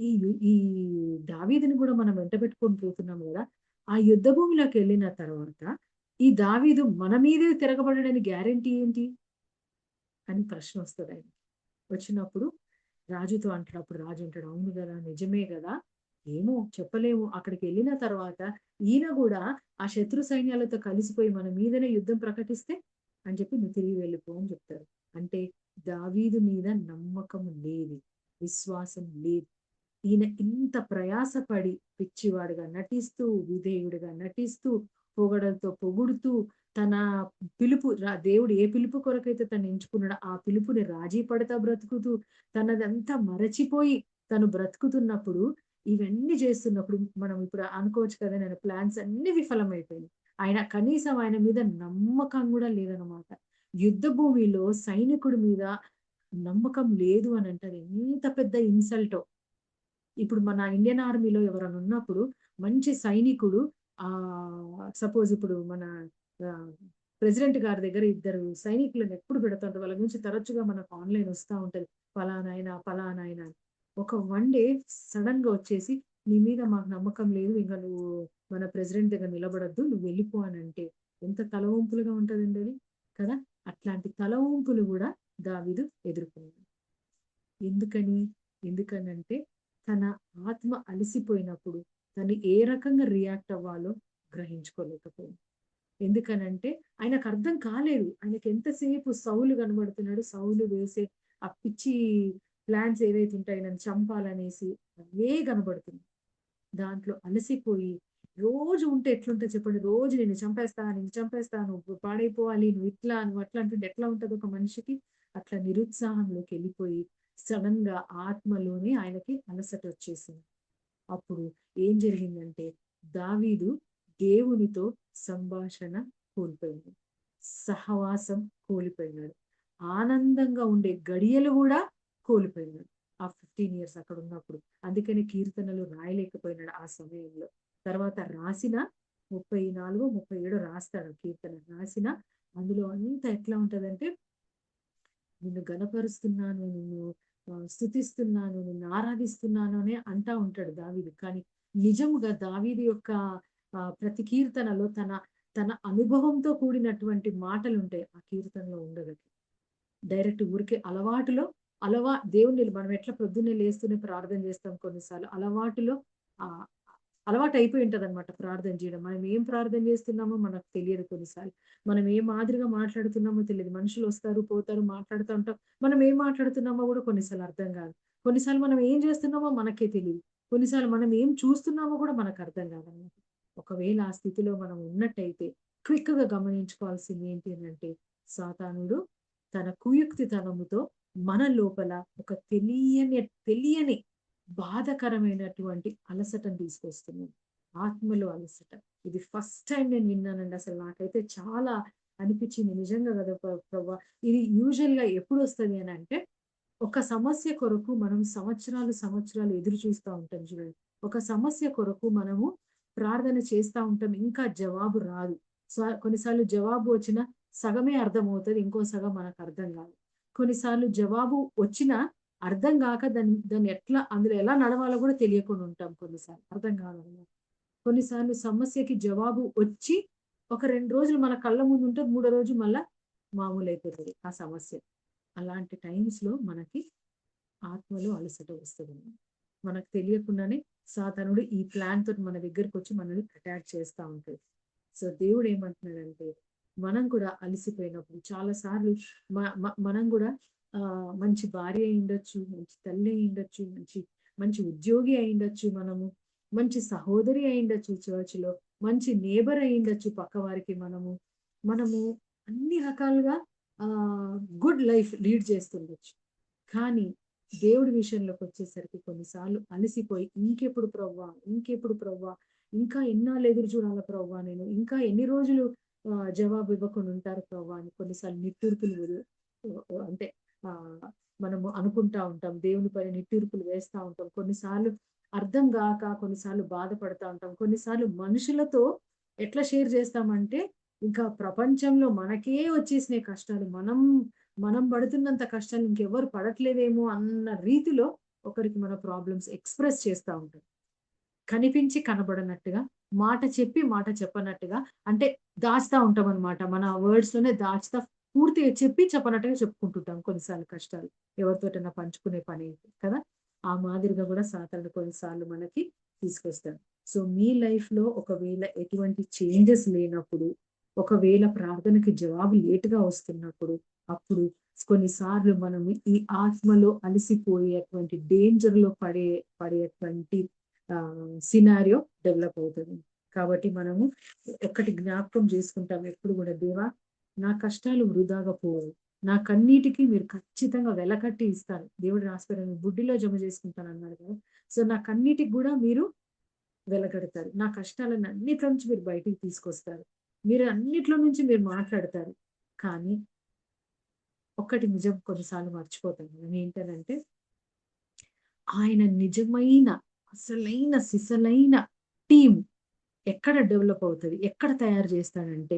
ఈ దావీదుని కూడా మనం వెంట పెట్టుకొని పోతున్నాం కదా. ఆ యుద్ధ భూమిలోకి వెళ్ళిన తర్వాత ఈ దావీదు మన మీదే తిరగబడడానికి గ్యారెంటీ ఏంటి అని ప్రశ్న వస్తుంది ఆయన. వచ్చినప్పుడు రాజుతో అంటాడు. అప్పుడు రాజు అంటాడు, అవును కదా, నిజమే కదా, ఏమో చెప్పలేము. అక్కడికి వెళ్ళిన తర్వాత ఈయన కూడా ఆ శత్రు సైన్యాలతో కలిసిపోయి మన మీదనే యుద్ధం ప్రకటిస్తే అని చెప్పి నువ్వు తిరిగి వెళ్ళిపో అని చెప్తారు. అంటే దావీదు మీద నమ్మకం లేదు, విశ్వాసం లేదు. ఈయన ఇంత ప్రయాసపడి పిచ్చివాడుగా నటిస్తూ, విధేయుడిగా నటిస్తూ, పొగడలతో పొగుడుతూ, తన దేవుడు ఏ పిలుపు కొరకైతే తను ఎంచుకున్నాడో ఆ పిలుపుని రాజీ పడతా బ్రతుకుతూ, తనదంతా మరచిపోయి తను బ్రతుకుతున్నప్పుడు, ఇవన్నీ చేస్తున్నప్పుడు మనం ఇప్పుడు అనుకోవచ్చు కదా, నేను ప్లాన్స్ అన్ని విఫలమైపోయినాయి. కనీసం ఆయన మీద నమ్మకం కూడా లేదనమాట. యుద్ధ భూమిలో సైనికుడి మీద నమ్మకం లేదు అని అంటారు. ఎంత పెద్ద ఇన్సల్టో. ఇప్పుడు మన ఇండియన్ ఆర్మీలో ఎవరైనా ఉన్నప్పుడు మంచి సైనికుడు, సపోజ్ ఇప్పుడు మన ప్రెసిడెంట్ గారి దగ్గర ఇద్దరు సైనికులను ఎప్పుడు పెడుతుంటారు. వాళ్ళ గురించి తరచుగా మనకు ఆన్లైన్ వస్తూ ఉంటది, ఫలానాయన ఫలానాయన అని. ఒక 1 డే సడన్ గా వచ్చేసి, నీ మీద మాకు నమ్మకం లేదు, ఇంకా నువ్వు మన ప్రెసిడెంట్ దగ్గర నిలబడద్దు, నువ్వు వెళ్ళిపో అని అంటే ఎంత తలవంపులుగా ఉంటదండి అది కదా. అట్లాంటి తలవంపులు కూడా దావీదు ఎదుర్కొన్నాడు. ఎందుకనంటే తన ఆత్మ అలసిపోయినప్పుడు తను ఏ రకంగా రియాక్ట్ అవ్వాలో గ్రహించుకోలేకపోయింది. ఎందుకనంటే ఆయనకు అర్థం కాలేదు. ఆయనకి ఎంతసేపు సౌలు కనబడుతున్నాడు, సౌలు వేసే ఆ పిచ్చి ప్లాన్స్ ఏవైతే ఉంటాయి నన్ను చంపాలనేసి అవే కనబడుతుంది. దాంట్లో అలసిపోయి, రోజు ఉంటే ఎట్లుంటుంది చెప్పండి, రోజు నేను చంపేస్తాను, నువ్వు పాడైపోవాలి, నువ్వు ఇట్లా నువ్వు అట్లా అంటుంటే ఎట్లా ఉంటుంది ఒక మనిషికి. అట్లా నిరుత్సాహంలోకి వెళ్ళిపోయి సడన్ గా ఆత్మలోనే ఆయనకి అలసట వచ్చేసింది. అప్పుడు ఏం జరిగిందంటే దావీదు దేవునితో సంభాషణ కోల్పోయినాడు, సహవాసం కోల్పోయినాడు, ఆనందంగా ఉండే గడియలు కూడా కోల్పోయినాడు ఆ 15 years అక్కడ ఉన్నప్పుడు. అందుకని కీర్తనలు రాయలేకపోయినాడు ఆ సమయంలో. తర్వాత రాసిన 34, 37 రాస్తాడు కీర్తన. రాసిన అందులో అంతా ఎట్లా ఉంటదంటే, నిన్ను గణపరుస్తున్నాను, నిన్ను స్తుతిస్తున్నాను, నిన్ను ఆరాధిస్తున్నాను అని అంటా ఉంటాడు దావీదు. కానీ నిజముగా దావీదు యొక్క ప్రతి కీర్తనలో తన అనుభవంతో కూడినటువంటి మాటలు ఉంటాయి ఆ కీర్తనలో ఉండదు. డైరెక్ట్ ఊరికే దేవుణ్ణి మనం ఎట్లా పొద్దున్నే లేస్తూనే ప్రార్థన చేస్తాం కొన్నిసార్లు, అలవాటు అయిపోయి ఉంటది అనమాట ప్రార్థన చేయడం. మనం ఏం ప్రార్థన చేస్తున్నామో మనకు తెలియదు కొన్నిసార్లు. మనం ఏ మాదిరిగా మాట్లాడుతున్నామో తెలియదు. మనుషులు వస్తారు పోతారు మాట్లాడుతూ ఉంటాం, మనం ఏం మాట్లాడుతున్నామో కూడా కొన్నిసార్లు అర్థం కాదు. కొన్నిసార్లు మనం ఏం చేస్తున్నామో మనకే తెలియదు. కొన్నిసార్లు మనం ఏం చూస్తున్నామో కూడా మనకు అర్థం కాదన్నమాట. ఒకవేళ ఆ స్థితిలో మనం ఉన్నట్టయితే క్విక్ గా గమనించుకోవాల్సింది ఏంటి అంటే, సాతానుడు తన కుయుక్తితనముతో మన లోపల ఒక తెలియని బాధకరమైనటువంటి అలసటను తీసుకొస్తున్నాడు. ఆత్మలో అలసట. ఇది ఫస్ట్ టైం నేను విన్నానండి. అసలు నాకైతే చాలా అనిపించింది, నిజంగా కదా ప్రభా. ఇది యూజువల్ గా ఎప్పుడు వస్తుంది అని అంటే, ఒక సమస్య కొరకు మనం సంవత్సరాలు ఎదురు చూస్తూ ఉంటాం చూడండి. ఒక సమస్య కొరకు మనము ప్రార్థన చేస్తూ ఉంటాం, ఇంకా జవాబు రాదు. కొన్నిసార్లు జవాబు వచ్చిన సగమే అర్థమవుతుంది, ఇంకో సగం మనకు అర్థం కాదు. కొన్నిసార్లు జవాబు వచ్చినా అర్థం కాక దాన్ని అందులో ఎలా నడవాలో కూడా తెలియకుండా ఉంటాం. కొన్నిసార్లు అర్థం కాదన్నమాట. కొన్నిసార్లు సమస్యకి జవాబు వచ్చి ఒక 2 రోజులు మన కళ్ళ ముందు ఉంటే 3వ రోజు మళ్ళా మామూలు అయిపోతుంది ఆ సమస్య. అలాంటి టైమ్స్ లో మనకి ఆత్మలో అలసట వస్తుంది. మనకు తెలియకుండానే సాతానుడు ఈ ప్లాన్ తోటి మన దగ్గరకు వచ్చి మనల్ని అటాక్ చేస్తూ ఉంటాడు. సో దేవుడు ఏమంటున్నాడంటే, మనం కూడా అలసిపోయినప్పుడు చాలా సార్లు మనం కూడా మంచి భార్య అయి ఉండొచ్చు, మంచి తల్లి అయి ఉండొచ్చు, మంచి ఉద్యోగి అయి ఉండొచ్చు, మంచి సహోదరి అయి ఉండొచ్చు, చర్చ్ లో మంచి నేబర్ అయి ఉండొచ్చు, పక్క వారికి మనము అన్ని రకాలుగా గుడ్ లైఫ్ లీడ్ చేస్తుండొచ్చు. కానీ దేవుడి విషయంలోకి వచ్చేసరికి కొన్నిసార్లు అలసిపోయి, ఇంకెప్పుడు ప్రవ్వా, ఇంకా ఎన్నాళ్ళు ఎదురు చూడాలా ప్రవ్వా, నేను ఇంకా ఎన్ని రోజులు జవాబు ఇవ్వకుండా ఉంటారు ప్రవ్వా అని కొన్నిసార్లు నిట్టూర్పులు అంటే మనము అనుకుంటా ఉంటాం. దేవుని పైన నిట్టూర్పులు వేస్తూ ఉంటాం. కొన్నిసార్లు అర్థం కాక కొన్నిసార్లు బాధపడతా ఉంటాం. కొన్నిసార్లు మనుషులతో ఎట్లా షేర్ చేస్తామంటే, ఇంకా ప్రపంచంలో మనకే వచ్చేసిన కష్టాలు, మనం పడుతున్నంత కష్టాలు ఇంకెవరు పడట్లేదేమో అన్న రీతిలో ఒకరికి మన ప్రాబ్లమ్స్ ఎక్స్ప్రెస్ చేస్తూ ఉంటాం. కనిపించి కనబడనట్టుగా, మాట చెప్పి మాట చెప్పనట్టుగా, అంటే దాచుతా ఉంటాం అనమాట. మన వర్డ్స్ లోనే దాచుతా పూర్తిగా చెప్పి చెప్పనట్టుగా చెప్పుకుంటుంటాం కొన్నిసార్లు కష్టాలు. ఎవరితోటైనా పంచుకునే పని అయితే కదా! ఆ మాదిరిగా కూడా సాతానుడు కొన్నిసార్లు మనకి తీసుకొస్తాడు. సో మీ లైఫ్ లో ఒకవేళ ఎటువంటి చేంజెస్ లేనప్పుడు, ఒకవేళ ప్రార్థనకి జవాబు లేట్‌గా వస్తున్నప్పుడు, అప్పుడు కొన్నిసార్లు మనం ఈ ఆత్మలో అలసిపోయేటువంటి డేంజర్‌లో పడేటువంటి సినారియో డెవలప్ అవుతది. కాబట్టి మనము ఒకటి జ్ఞాపకం చేసుకుంటాం ఎప్పుడు కూడా, దేవా నా కష్టాలు వృధాగా పోవు. నా కన్నీటికి మీరు ఖచ్చితంగా వెలకట్టి ఇస్తారు. దేవుడు రాసిపెట్టారు, బుడ్డిలో జమ చేసుకుంటానన్నాడు కదా! సో నా కన్నీటికి కూడా మీరు వెలకడతారు. నా కష్టాలను అన్నిట్లో నుంచి మీరు బయటికి తీసుకొస్తారు. మీరు అన్నిట్లో నుంచి మీరు మాట్లాడతారు. కానీ ఒక్కటి నిజం కొన్నిసార్లు మర్చిపోతాం మనం. ఏంటనంటే ఆయన నిజమైన అసలైన సిసలైన టీమ్ ఎక్కడ డెవలప్ అవుతది? ఎక్కడ తయారు చేస్తాడంటే,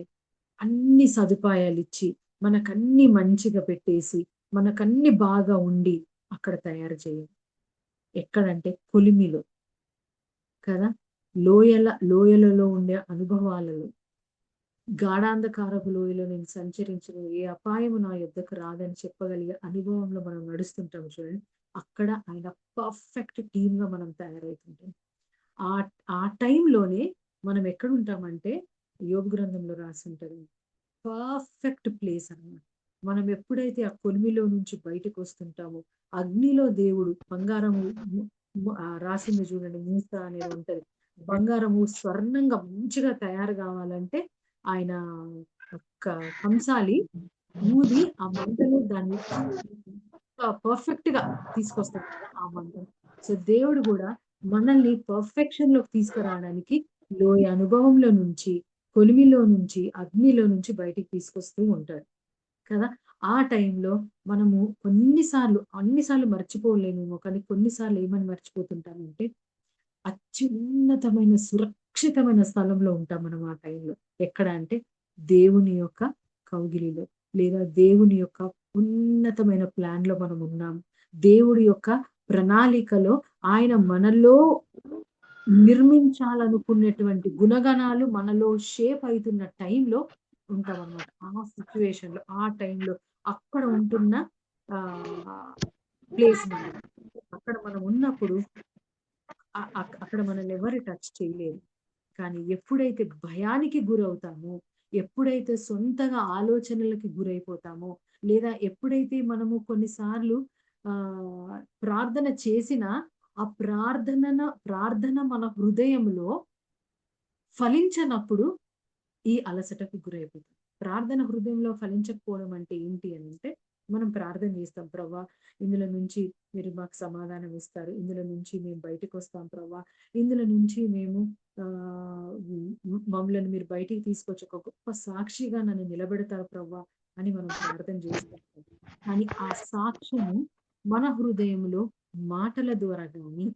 అన్ని సదుపాయాలిచ్చి, మనకన్నీ మంచిగా పెట్టేసి, మనకన్నీ బాగా ఉండి అక్కడ తయారు చేయడు. ఎక్కడంటే కొలిమిలో కదా! లోయలలో ఉండే అనుభవాలలో, గాఢాంధకారపు లోయలో నేను సంచరించిన ఏ అపాయము నా యొద్దకు రాదని చెప్పగలిగే అనుభవంలో మనం నడుస్తుంటాం చూడండి. అక్కడ ఆయన పర్ఫెక్ట్ టీమ్ గా మనం తయారవుతుంటాం. ఆ ఆ టైంలోనే మనం ఎక్కడుంటామంటే, యోబు గ్రంథంలో రాసి ఉంటది, పర్ఫెక్ట్ ప్లేస్ అన్నమాట. మనం ఎప్పుడైతే ఆ కొలిమిలో నుంచి బయటకు వస్తుంటామో, అగ్నిలో దేవుడు బంగారము రాసింది చూడండి, మూస అనేది ఉంటది. బంగారము స్వర్ణంగా మంచిగా తయారు కావాలంటే ఆయన ఒక్క కంసాలి ఊది ఆ మంటలో దాన్ని పర్ఫెక్ట్ గా తీసుకొస్తాడు కదా ఆ మంటను. సో దేవుడు కూడా మనల్ని పర్ఫెక్షన్ లోకి తీసుకురావడానికి లోయ అనుభవంలో నుంచి, కొలిమిలో నుంచి, అగ్నిలో నుంచి బయటికి తీసుకొస్తూ ఉంటాడు కదా! ఆ టైంలో మనము అన్నిసార్లు మర్చిపోలేమేమో, కానీ కొన్నిసార్లు ఏమని మర్చిపోతుంటామంటే, అత్యున్నతమైన సురక్షితమైన స్థలంలో ఉంటాం మనం ఆ టైంలో. ఎక్కడ అంటే దేవుని యొక్క కౌగిలిలో, లేదా దేవుని యొక్క ఉన్నతమైన ప్లాన్ లో మనం ఉన్నాం. దేవుడి యొక్క ప్రణాళికలో ఆయన మనలో నిర్మించాలనుకునేటువంటి గుణగణాలు మనలో షేప్ అవుతున్న టైంలో ఉంటాం అన్నమాట. ఆ సిచ్యువేషన్ లో, ఆ టైంలో అక్కడ ఉంటున్న ప్లేస్ మనది. అక్కడ మనం ఉన్నప్పుడు అక్కడ మనల్ని ఎవరు టచ్ చేయలేరు. కానీ ఎప్పుడైతే భయానికి గురవుతామో, ఎప్పుడైతే సొంతగా ఆలోచనలకి గురైపోతామో, లేదా ఎప్పుడైతే మనము కొన్నిసార్లు ప్రార్థన చేసినా ఆ ప్రార్థన మన హృదయంలో ఫలించనప్పుడు ఈ అలసటకు గురైపోతాం. ప్రార్థన హృదయంలో ఫలించకపోవడం అంటే ఏంటి అనంటే, మనం ప్రార్థన చేస్తాం, ప్రభా ఇందులో నుంచి మీరు మాకు సమాధానం ఇస్తారు. ఇందులో నుంచి మేము బయటకొస్తాం ప్రభా. ఇందులో నుంచి మేము మమ్మల్ని మీరు బయటికి తీసుకొచ్చి ఒక గొప్ప సాక్షిగా నన్ను నిలబెడతారు ప్రభా అని మనం ప్రార్థన చేస్తాం. కానీ ఆ సాక్ష్యము మన హృదయంలో మాటల ద్వారా గాని,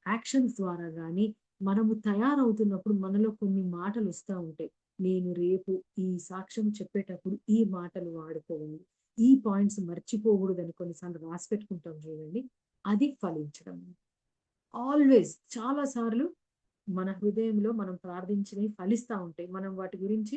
యాక్షన్స్ ద్వారా గాని మనము తయారవుతున్నప్పుడు మనలో కొన్ని మాటలు వస్తూ ఉంటాయి. నేను రేపు ఈ సాక్ష్యం చెప్పేటప్పుడు ఈ మాటలు వాడుకోవాలి, ఈ పాయింట్స్ మర్చిపోకూడదని కొన్నిసార్లు రాసి పెట్టుకుంటాం చూడండి. అది ఫలించడం. ఆల్వేస్ చాలా సార్లు మన హృదయంలో మనం ప్రార్థించినవి ఫలిస్తూ ఉంటాయి. మనం వాటి గురించి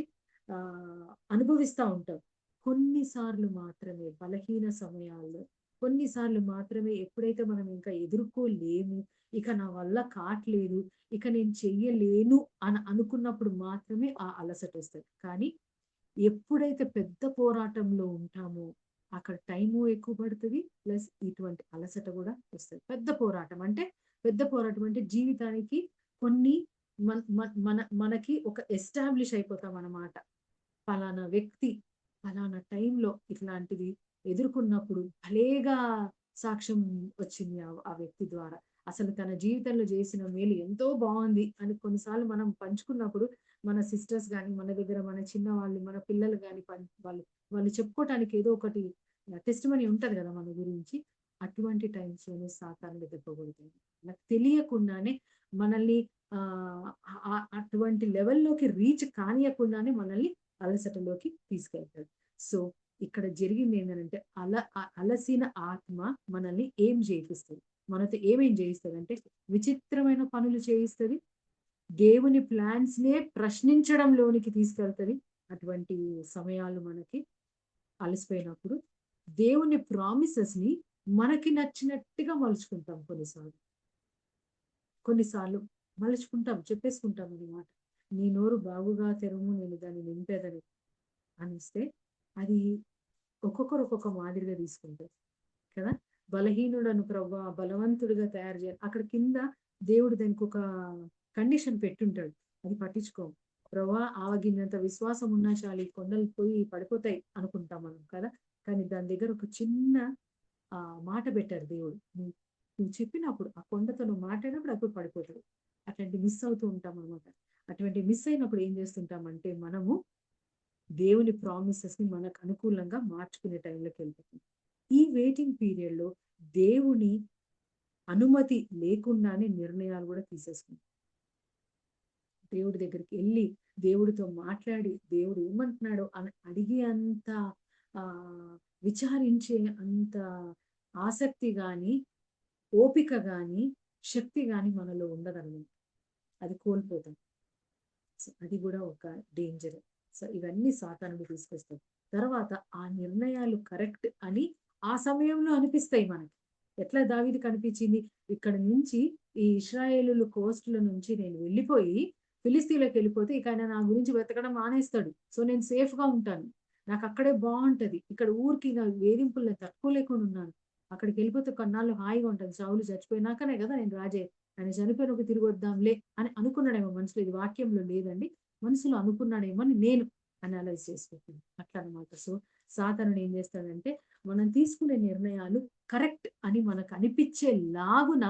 అనుభవిస్తూ ఉంటాం. కొన్నిసార్లు మాత్రమే బలహీన సమయాల్లో, కొన్నిసార్లు మాత్రమే ఎప్పుడైతే మనం ఇంకా ఎదుర్కోలేము, ఇక నా వల్ల కావట్లేదు, ఇక నేను చెయ్యలేను అని అనుకున్నప్పుడు మాత్రమే ఆ అలసట వస్తుంది. కానీ ఎప్పుడైతే పెద్ద పోరాటంలో ఉంటామో అక్కడ టైము ఎక్కువ పడుతుంది, ప్లస్ ఇటువంటి అలసట కూడా వస్తుంది. పెద్ద పోరాటం అంటే జీవితానికి కొన్ని మనకి ఒక ఎస్టాబ్లిష్ అయిపోతాం అన్నమాట. పలానా వ్యక్తి పలానా టైంలో ఇట్లాంటిది ఎదుర్కొన్నప్పుడు భలేగా సాక్ష్యం వచ్చింది ఆ వ్యక్తి ద్వారా. అసలు తన జీవితంలో చేసిన మేలు ఎంతో బాగుంది అని కొన్నిసార్లు మనం పంచుకున్నప్పుడు, మన సిస్టర్స్ కానీ, మన దగ్గర మన చిన్న వాళ్ళు, మన పిల్లలు కానీ వాళ్ళు చెప్పుకోవటానికి ఏదో ఒకటి టెస్టిమనీ ఉంటది కదా మన గురించి. అటువంటి టైమ్స్ లోనే సాతానుడు దెబ్బ కొడుతుంది. నాకు తెలియకుండానే మనల్ని అటువంటి లెవెల్లోకి రీచ్ కానియకుండానే మనల్ని అలసటలోకి తీసుకెళ్తాడు. సో ఇక్కడ జరిగింది ఏంటంటే అలసిన ఆత్మ మనల్ని ఏం చేయిస్తుంది, మనతో ఏమేం చేయిస్తుంది అంటే విచిత్రమైన పనులు చేయిస్తుంది, దేవుని ప్లాన్స్ నే ప్రశ్నించడంలోనికి తీసుకెళ్తుంది. అటువంటి సమయాలు మనకి అలసిపోయినప్పుడు దేవుని ప్రామిసెస్ ని మనకి నచ్చినట్టుగా మలుచుకుంటాం. కొన్నిసార్లు మలుచుకుంటాం, చెప్పేసుకుంటాం అన్నమాట. నీ నోరు బాగుగా తెరము, నేను దాన్ని నింపేదని అనిస్తే అది ఒక్కొక్కరు ఒక్కొక్క మాదిరిగా తీసుకుంటారు కదా. బలహీనుడను ప్రభా బలవంతుడిగా తయారు చేయాలి, అక్కడ కింద దేవుడు దానికి ఒక కండిషన్ పెట్టుంటాడు, అది పట్టించుకోము. ప్రభా ఆవగినంత విశ్వాసం ఉన్నా చాలు, కొండలు పోయి పడిపోతాయి అనుకుంటాం మనం కదా. కానీ దాని దగ్గర ఒక చిన్న మాట పెట్టారు దేవుడు, నువ్వు చెప్పినప్పుడు ఆ కొండతో నువ్వు మాట్లాడినప్పుడు అప్పుడు పడిపోతాడు. అట్లాంటి మిస్ అవుతూ ఉంటాం అనమాట. అటువంటి మిస్ అయినప్పుడు ఏం చేస్తుంటామంటే మనము దేవుని ప్రామిసెస్ ని మనకు అనుకూలంగా మార్చుకునే టైంలోకి వెళ్తాం. ఈ వెయిటింగ్ పీరియడ్ లో దేవుని అనుమతి లేకుండానే నిర్ణయాలు కూడా తీసేసుకుంటాం. దేవుడి దగ్గరికి వెళ్ళి దేవుడితో మాట్లాడి దేవుడు ఏమంటున్నాడో అని అడిగే అంత విచారించే అంత ఆసక్తి గాని ఓపిక గాని శక్తి గాని మనలో ఉండదన్నమాట. అది కోల్పోతాం. అది కూడా ఒక డేంజర్. సో ఇవన్నీ సాతానుడు తీసుకొస్తాయి. తర్వాత ఆ నిర్ణయాలు కరెక్ట్ అని ఆ సమయంలో అనిపిస్తాయి మనకి. ఎట్లా దావీదుకి అనిపించింది, ఇక్కడ నుంచి ఈ ఇశ్రాయేలు కోస్టుల నుంచి నేను వెళ్ళిపోయి ఫిలిస్తీన్లకు వెళ్ళిపోతే ఇక ఆయన నా గురించి వెతకడం మానేస్తాడు. సో నేను సేఫ్ గా ఉంటాను, నాకు అక్కడే బాగుంటది, ఇక్కడ ఊరికి వేధింపులను తట్టుకోలేకుండా ఉన్నాను, అక్కడికి వెళ్ళిపోతే కొన్నాళ్ళు హాయిగా ఉంటుంది, సౌలు చచ్చిపోయినాకనే కదా నేను రాజే, ఆయన చనిపోయినప్పుడు తిరిగి వద్దాంలే అని అనుకున్నాడేమో మనసులో. ఇది వాక్యంలో లేదండి, మనసులో అనుకున్నాడేమో అని నేను అనలైజ్ చేసుకుంటున్నాను అట్లా అనమాట. సో సాతానుడు ఏం చేస్తాడంటే మనం తీసుకునే నిర్ణయాలు కరెక్ట్ అని మనకు అనిపించేలాగున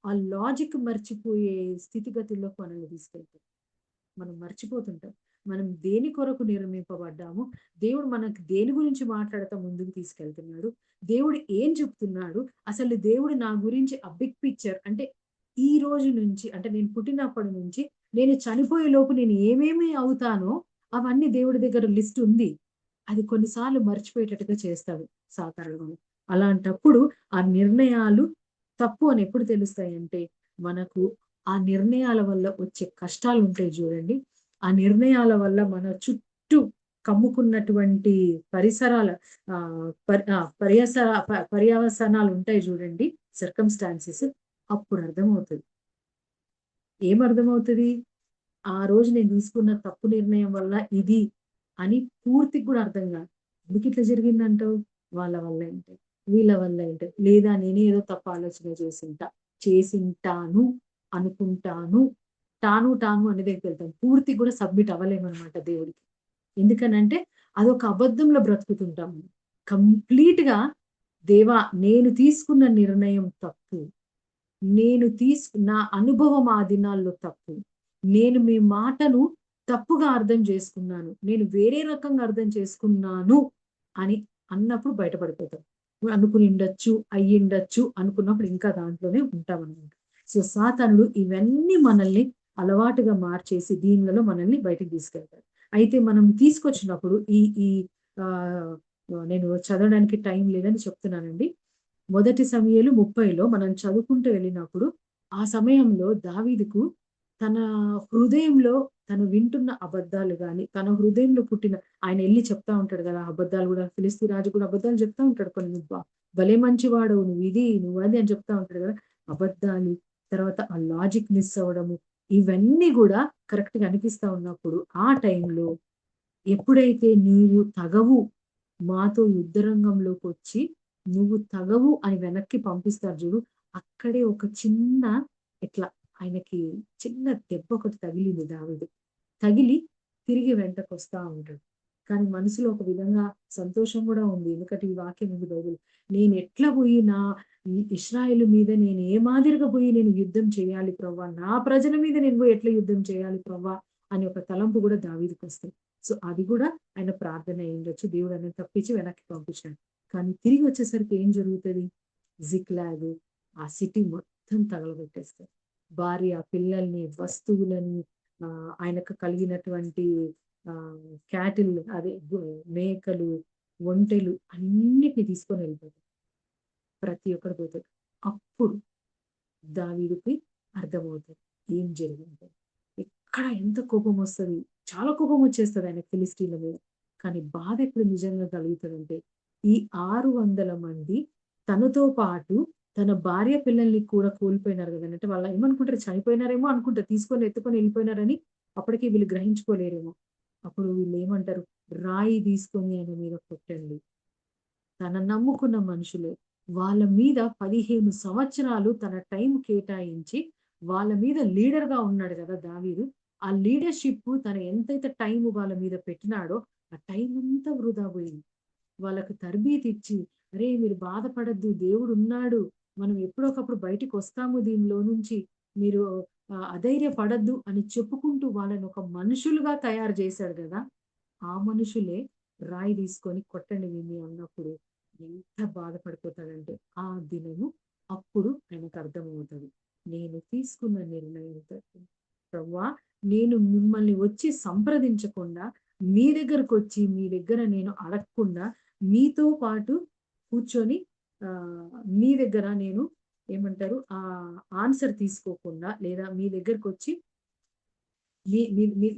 ఆ లాజిక్ మర్చిపోయే స్థితిగతుల్లోకి మనల్ని తీసుకెళ్తాం. మనం మర్చిపోతుంటాం మనం దేని కొరకు నిర్మింపబడ్డాము, దేవుడు మనకు దేని గురించి మాట్లాడతా ముందుకు తీసుకెళ్తున్నాడు, దేవుడు ఏం చెప్తున్నాడు, అసలు దేవుడు నా గురించి ఆ బిగ్ పిక్చర్ అంటే ఈ రోజు నుంచి అంటే నేను పుట్టినప్పటి నుంచి నేను చనిపోయే లోపు నేను ఏమేమి అవుతానో అవన్నీ దేవుడి దగ్గర లిస్ట్ ఉంది. అది కొన్నిసార్లు మర్చిపోయేటట్టుగా చేస్తాడు సాధారణంగా. అలాంటప్పుడు ఆ నిర్ణయాలు తప్పు అని ఎప్పుడు తెలుస్తాయంటే మనకు ఆ నిర్ణయాల వల్ల వచ్చే కష్టాలు ఉంటాయి చూడండి. ఆ నిర్ణయాల వల్ల మన చుట్టూ కమ్ముకున్నటువంటి పరిసరాల పర్యవసనాలు ఉంటాయి చూడండి, సర్కమ్స్టాన్సెస్. అప్పుడు అర్థమవుతుంది. ఏమర్థమవుతుంది, ఆ రోజు నేను తీసుకున్న తప్పు నిర్ణయం వల్ల ఇది అని పూర్తిగా కూడా అర్థం కాదు. ఎందుకు ఇట్లా జరిగిందంటావు, వాళ్ళ వల్ల ఏంటి, వీళ్ళ వల్ల ఏంటి, లేదా నేనే ఏదో తప్పు ఆలోచన చేసింటాను అనుకుంటాను, టాను అనే దగ్గరికి వెళ్తాం. పూర్తి కూడా సబ్మిట్ అవ్వలేమన్నమాట దేవుడికి. ఎందుకనంటే అదొక అబద్ధంలో బ్రతుకుతుంటాం. కంప్లీట్ గా దేవా నేను తీసుకున్న నిర్ణయం తప్పు, నా అనుభవం ఆ దినాల్లో తప్పు, నేను మీ మాటను తప్పుగా అర్థం చేసుకున్నాను, నేను వేరే రకంగా అర్థం చేసుకున్నాను అని అన్నప్పుడు బయటపడిపోతాం. అనుకుని ఉండొచ్చు, అయ్యిండొచ్చు అనుకున్నప్పుడు ఇంకా దాంట్లోనే ఉంటాం అన్నమాట. సో సాతానుడు ఇవన్నీ మనల్ని అలవాటుగా మార్చేసి దీనిలో మనల్ని బయటకు తీసుకెళ్తాడు. అయితే మనం తీసుకొచ్చినప్పుడు ఈ నేను చదవడానికి టైం లేదని చెప్తున్నానండి. 1 సమూయేలు 30లో మనం చదువుకుంటూ వెళ్ళినప్పుడు ఆ సమయంలో దావీదుకు తన హృదయంలో తను వింటున్న అబద్ధాలు గాని, తన హృదయంలో పుట్టిన ఆయన వెళ్ళి చెప్తా ఉంటాడు కదా అబద్ధాలు కూడా, ఫిలిస్తీ రాజు కూడా అబద్ధాలు చెప్తా ఉంటాడు కొన్ని, భలే మంచివాడు నువ్వు, ఇది నువ్వు అది అని చెప్తా ఉంటాడు కదా. అబద్ధాలు, తర్వాత ఆ లాజిక్ మిస్ అవ్వడము, ఇవన్నీ కూడా కరెక్ట్ గా అనిపిస్తా ఉన్నప్పుడు ఆ టైంలో ఎప్పుడైతే నీవు తగవు మాతో యుద్ధ రంగంలోకి వచ్చి నువ్వు తగవు అని వెనక్కి పంపిస్తారు చూడు, అక్కడే ఒక చిన్న ఇట్లా ఆయనకి చిన్న దెబ్బ ఒకటి తగిలింది దావీదు. తగిలి తిరిగి వెంటకు వస్తా ఉంటాడు. కానీ మనసులో ఒక విధంగా సంతోషం కూడా ఉంది. ఎందుకంటే ఈ వాక్యం ఉంది బైబిల్, నేను ఎట్లా పోయి నా ఇశ్రాయేలు మీద నేను ఏ మాదిరిగా పోయి నేను యుద్ధం చేయాలి ప్రవ్వా, నా ప్రజల మీద నేను పోయి ఎట్లా యుద్ధం చేయాలి ప్రవ్వా అని ఒక తలంపు కూడా దావీదుకి వస్తుంది. సో అది కూడా ఆయన ప్రార్థన అయ్యిండొచ్చు, దేవుడు ఆయన తప్పించి వెనక్కి పంపించాడు. కానీ తిరిగి వచ్చేసరికి ఏం జరుగుతుంది, జిక్లాగ్ ఆ సిటీ మొత్తం తగలబెట్టేస్తారు. భార్య పిల్లల్ని వస్తువులని ఆయనకు కలిగినటువంటి క్యాటిల్ అదే మేకలు ఒంటెలు అన్నిటిని తీసుకొని వెళ్ళిపోతాడు. ప్రతి ఒక్కరు పోతాడు. అప్పుడు దావీదుకి అర్థమవుతుంది ఏం జరిగింది. ఎక్కడ ఎంత కోపం వస్తుంది, చాలా కోపం వచ్చేస్తుంది ఆయన ఫిలిస్తీన్ల మీద. కానీ బాధ ఎప్పుడు నిజంగా కలుగుతుందంటే, ఈ 600 మంది తనతో పాటు తన భార్య పిల్లల్ని కూడా కోల్పోయినారు కదా. అంటే వాళ్ళు ఏమనుకుంటారు, చనిపోయినారేమో అనుకుంటారు, తీసుకొని ఎత్తుకొని వెళ్ళిపోయినారని అప్పటికి వీళ్ళు గ్రహించుకోలేరేమో. అప్పుడు వీళ్ళు ఏమంటారు, రాయి తీసుకొని ఆయన మీద కొట్టండి. తన నమ్ముకున్న మనుషులే, వాళ్ళ మీద 15 సంవత్సరాలు తన టైం కేటాయించి వాళ్ళ మీద లీడర్ గా ఉన్నాడు కదా దావీదు. ఆ లీడర్షిప్ తన ఎంతైతే టైం వాళ్ళ మీద పెట్టినాడో ఆ టైం అంతా వృధా పోయింది. వాళ్ళకు తరబీతి ఇచ్చి, అరే మీరు బాధపడద్దు, దేవుడు ఉన్నాడు, మనం ఎప్పుడొకప్పుడు బయటికి వస్తాము దీనిలో నుంచి, మీరు అధైర్యపడద్దు అని చెప్పుకుంటూ వాళ్ళని ఒక మనుషులుగా తయారు చేశాడు కదా. ఆ మనుషులే రాయి తీసుకొని కొట్టండి విని అన్నప్పుడు ఎంత బాధపడిపోతాడంటే, ఆ దినము అప్పుడు ఆయనకు అర్థమవుతుంది, నేను తీసుకున్న నిర్ణయం ప్రభువా, నేను మిమ్మల్ని వచ్చి సంప్రదించకుండా, మీ దగ్గరకు వచ్చి మీ దగ్గర నేను అడగకుండా, మీతో పాటు కూర్చొని మీ దగ్గర నేను ఏమంటారు ఆన్సర్ తీసుకోకుండా, లేదా మీ దగ్గరకు వచ్చి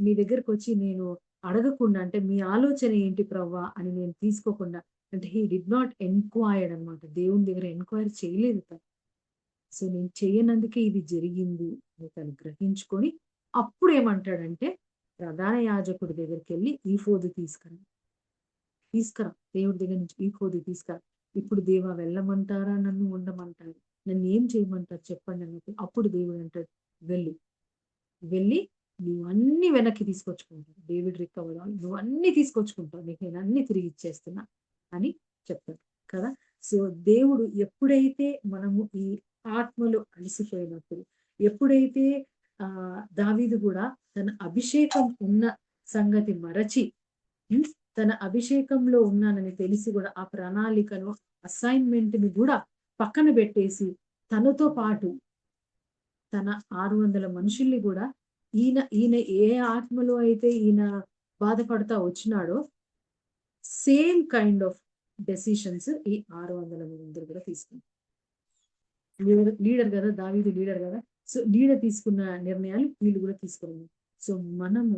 మీ దగ్గరకు వచ్చి నేను అడగకుండా, అంటే మీ ఆలోచన ఏంటి ప్రవ్వా అని నేను తీసుకోకుండా, అంటే హీ డిడ్ నాట్ ఎన్క్వైర్డ్ అనమాట. దేవుని దగ్గర ఎన్క్వైరీ చేయలేదు తను. సో నేను చేయనందుకే ఇది జరిగింది అని తను గ్రహించుకొని అప్పుడు ఏమంటాడంటే, ప్రధాన యాజకుడి దగ్గరికి వెళ్ళి ఈఫోదు తీసుకురా, దేవుడి దగ్గర నుంచి ఈఫోదు తీసుకురా. ఇప్పుడు దేవా వెళ్ళమంటారా, నన్ను ఉండమంటారు, నన్ను ఏం చేయమంటారు చెప్పండి అన్నట్టు. అప్పుడు దేవుడు అంటాడు, వెళ్ళి నువ్వు అన్ని వెనక్కి తీసుకొచ్చుకుంటావు, డేవిడ్ రికవర్ అవ్వాలి, నువ్వు అన్ని తీసుకొచ్చుకుంటావు, నీకు నేను అన్ని తిరిగి ఇచ్చేస్తున్నా అని చెప్తాడు కదా. సో దేవుడు ఎప్పుడైతే మనము ఈ ఆత్మలో అలసిపోయినప్పుడు, ఎప్పుడైతే దావీదు కూడా తన అభిషేకం ఉన్న సంగతి మరచి, తన అభిషేకంలో ఉన్నానని తెలిసి కూడా ఆ ప్రణాళికను, అసైన్మెంట్ ని కూడా పక్కన పెట్టేసి తనతో పాటు తన 600 మనుషుల్ని కూడా, ఈయన ఏ ఆత్మలో అయితే ఈయన బాధపడతా వచ్చినాడో సేమ్ కైండ్ ఆఫ్ డెసిషన్స్ ఈ 600 మంది కూడా తీసుకున్నారు. లీడర్ కదా, దావీదు లీడర్ కదా. సో లీడర్ తీసుకున్న నిర్ణయాలు వీళ్ళు కూడా తీసుకున్నారు. సో మనము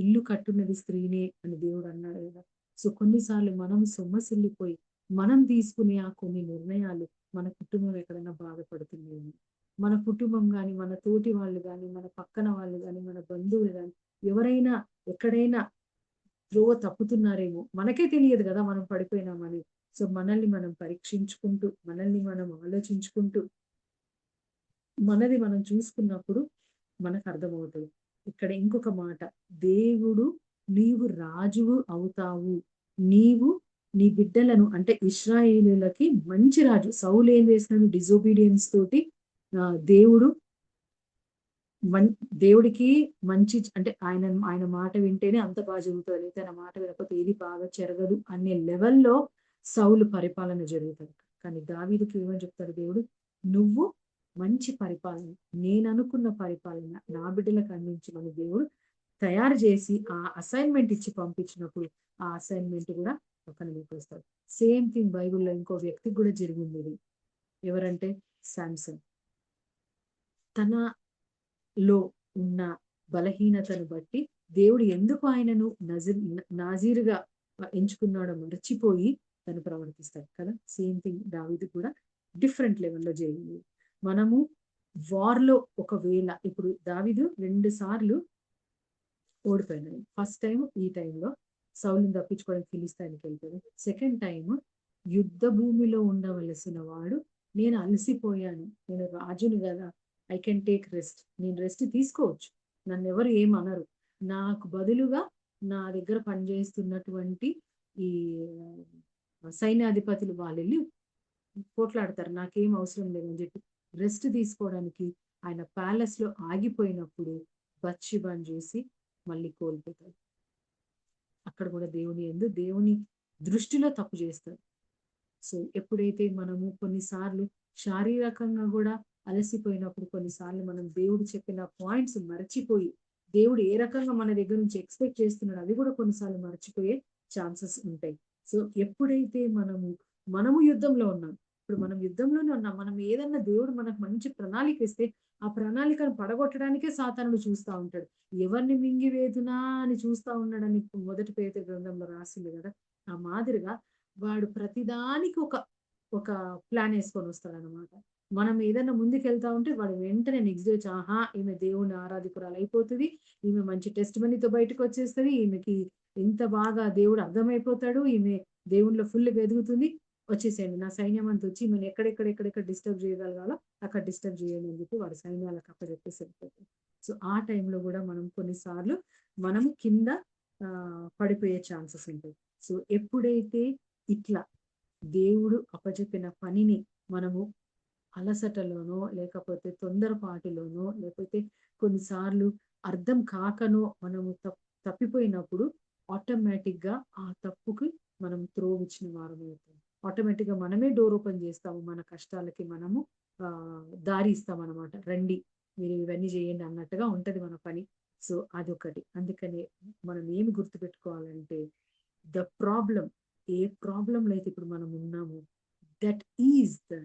ఇల్లు కట్టున్నది స్త్రీనే అని దేవుడు అన్నాడు కదా. సో కొన్నిసార్లు మనం సొమ్మసిల్లిపోయి మనం తీసుకునే ఆ కొన్ని నిర్ణయాలు మన కుటుంబం ఎక్కడైనా బాధపడుతుందేమో, మన కుటుంబం కానీ, మన తోటి వాళ్ళు కానీ, మన పక్కన వాళ్ళు కానీ, మన బంధువులు కానీ ఎవరైనా ఎక్కడైనా త్రోవ తప్పుతున్నారేమో, మనకే తెలియదు కదా మనం పడిపోయినామని. సో మనల్ని మనం పరీక్షించుకుంటూ, మనల్ని మనం ఆలోచించుకుంటూ, మనది మనం చూసుకున్నప్పుడు మనకు అర్థమవుతుంది. ఇక్కడ ఇంకొక మాట, దేవుడు నీవు రాజువు అవుతావు, నీవు నీ బిడ్డలను, అంటే ఇశ్రాయేలులకి మంచి రాజు. సౌలు ఏం చేసినాడు, డిజోబీడియన్స్ తోటి దేవుడికి మంచి, అంటే ఆయన మాట వింటేనే అంత బాగా జరుగుతుంది, తన మాట వినకపోతే ఏది బాగా జరగదు అనే లెవెల్లో సౌలు పరిపాలన జరుగుతుంది. కానీ దావీదుకి ఏమని చెప్తాడు దేవుడు, నువ్వు మంచి పరిపాలన, నేను అనుకున్న పరిపాలన నా బిడ్డలకు అందించమని దేవుడు తయారు చేసి ఆ అసైన్మెంట్ ఇచ్చి పంపించినప్పుడు ఆ అసైన్మెంట్ కూడా పక్కన పెట్టేస్తాడు. సేమ్ థింగ్ బైబిల్లో ఇంకో వ్యక్తికి కూడా జరిగింది ఇది. ఎవరంటే శాంసన్. తనలో ఉన్న బలహీనతను బట్టి దేవుడు ఎందుకు ఆయనను నాజీరుగా ఎంచుకున్నాడో మర్చిపోయి తను ప్రవర్తిస్తాడు కదా. సేమ్ థింగ్ దావీదు కూడా డిఫరెంట్ లెవెల్లో జరిగింది. మనము వార్లో ఒకవేళ, ఇప్పుడు దావీదు 2 సార్లు ఓడిపోయినాడు. ఫస్ట్ టైం ఈ టైంలో సౌలుని తప్పించుకోవడానికి ఫిలిస్తీన్కి వెళ్తాడు. సెకండ్ టైం యుద్ధ భూమిలో ఉండవలసిన వాడు, నేను అలసిపోయాను, నేను రాజును కదా, ఐ కెన్ టేక్ రెస్ట్, నేను రెస్ట్ తీసుకోవచ్చు, నన్ను ఎవరు ఏమనరు, నాకు బదులుగా నా దగ్గర పనిచేస్తున్నటువంటి ఈ సైన్యాధిపతులు వాళ్ళు పోట్లాడతారు, నాకేం అవసరం లేదని చెప్పి రెస్ట్ తీసుకోవడానికి ఆయన ప్యాలెస్ లో ఆగిపోయినప్పుడు బత్షెబాను చూసి మళ్ళీ కోల్పోతాడు. అక్కడ కూడా దేవుని దృష్టిలో తప్పు చేస్తాడు. సో ఎప్పుడైతే మనము కొన్నిసార్లు శారీరకంగా కూడా అలసిపోయినప్పుడు, కొన్నిసార్లు మనం దేవుడు చెప్పిన పాయింట్స్ మర్చిపోయి, దేవుడు ఏ రకంగా మన దగ్గర నుంచి ఎక్స్పెక్ట్ చేస్తున్నాడు అవి కూడా కొన్నిసార్లు మర్చిపోయే ఛాన్సెస్ ఉంటాయి. సో ఎప్పుడైతే మనము యుద్ధంలో ఉన్నాం, ఇప్పుడు మనం యుద్ధంలోనే ఉన్నాం, మనం ఏదన్నా దేవుడు మనకు మంచి ప్రణాళిక ఇస్తే ఆ ప్రణాళికను పడగొట్టడానికే సాతానుడు చూస్తా ఉంటాడు. ఎవరిని మింగివేదునా అని చూస్తా ఉన్నాడని మొదటి పేతురు గ్రంథంలో రాసింది కదా. ఆ మాదిరిగా వాడు ప్రతిదానికి ఒక ఒక ప్లాన్ వేసుకొని వస్తాడనమాట. మనం ఏదైనా ముందుకెళ్తా ఉంటే వాడు వెంటనే నెక్స్ట్ డే వచ్చి, ఆహా ఈమె దేవుని ఆరాధికురాలు అయిపోతుంది, ఈమె మంచి టెస్ట్ మనీతో బయటకు వచ్చేస్తుంది, ఈమెకి ఎంత బాగా దేవుడు అర్థమైపోతాడు, ఈమె దేవుళ్ళో ఫుల్ ఎదుగుతుంది, వచ్చేసేయండి నా సైన్యం అంతా వచ్చి ఈమెను ఎక్కడెక్కడ డిస్టర్బ్ చేయగలగాలో అక్కడ డిస్టర్బ్ చేయండి అని చెప్పి వాడు సైన్యాలకు అప్పచెప్పేసి వెళ్ళిపోతాడు. సో ఆ టైంలో కూడా మనం కొన్నిసార్లు మనము కింద పడిపోయే ఛాన్సెస్ ఉంటాయి. సో ఎప్పుడైతే ఇట్లా దేవుడు అప్పచెప్పిన పనిని మనము అలసటలోనో లేకపోతే తొందరపాటులోనో లేకపోతే కొన్నిసార్లు అర్థం కాకనో మనము తప్పిపోయినప్పుడు ఆటోమేటిక్ గా ఆ తప్పుకి మనం త్రోవిచ్చిన వారం అవుతాం. ఆటోమేటిక్ గా మనమే డోర్ ఓపెన్ చేస్తాము, మన కష్టాలకి మనము దారి ఇస్తాం అనమాట. రండి మీరు ఇవన్నీ చేయండి అన్నట్టుగా ఉంటది మన పని. సో అదొకటి. అందుకని మనం ఏమి గుర్తుపెట్టుకోవాలంటే ద ప్రాబ్లం, ఏ ప్రాబ్లంలో అయితే ఇప్పుడు మనం ఉన్నాము, దట్ ఈజ్ ద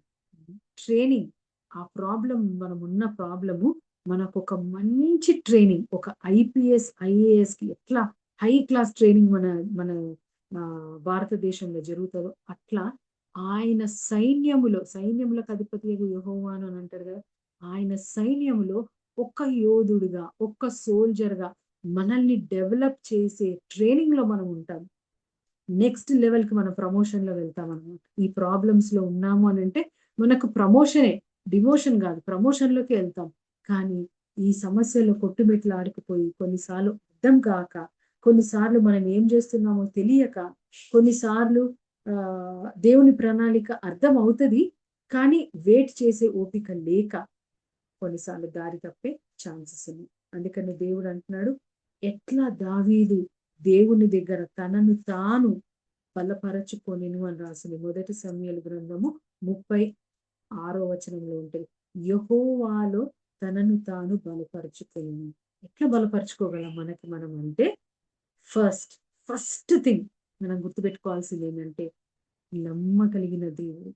ట్రైనింగ్. ఆ ప్రాబ్లం, మనం ఉన్న ప్రాబ్లము మనకు ఒక మంచి ట్రైనింగ్, ఒక ఐపీఎస్ ఐఏఎస్ కి ఎట్లా హై క్లాస్ ట్రైనింగ్ మన మన భారతదేశంలో జరుగుతుందో అట్లా ఆయన సైన్యములకు అధిపతి యెహోవా అని అంటారు కదా, ఆయన సైన్యములో ఒక్క యోధుడుగా ఒక్క సోల్జర్ గా మనల్ని డెవలప్ చేసే ట్రైనింగ్ లో మనం ఉంటాం. నెక్స్ట్ లెవెల్ కి మనం ప్రమోషన్ లో వెళ్తాం అనమాట. ఈ ప్రాబ్లమ్స్ లో ఉన్నాము అని అంటే మనకు ప్రమోషనే, డిమోషన్ కాదు, ప్రమోషన్ లోకి వెళ్తాం. కానీ ఈ సమస్యలో కొట్టుమెట్లు ఆడిపోయి కొన్నిసార్లు అర్థం కాక, కొన్నిసార్లు మనం ఏం చేస్తున్నామో తెలియక, కొన్నిసార్లు దేవుని ప్రణాళిక అర్థం అవుతుంది కానీ వెయిట్ చేసే ఓపిక లేక కొన్నిసార్లు దారి తప్పే ఛాన్సెస్ ఉన్నాయి. అందుకని దేవుడు అంటున్నాడు, ఎట్లా దావీదు దేవుని దగ్గర తనను తాను బలపరచుకొనెను అని రాసింది. మొదటి సమూయేలు గ్రంథము 36వ వచనంలో ఉంటాయి. యెహోవాలో తనను తాను బలపరచుకొనెను. ఎట్లా బలపరచుకోగలం మనకి మనం అంటే, ఫస్ట్ థింగ్ మనం గుర్తుపెట్టుకోవాల్సింది ఏంటంటే, నమ్మగలిగిన దేవుడు,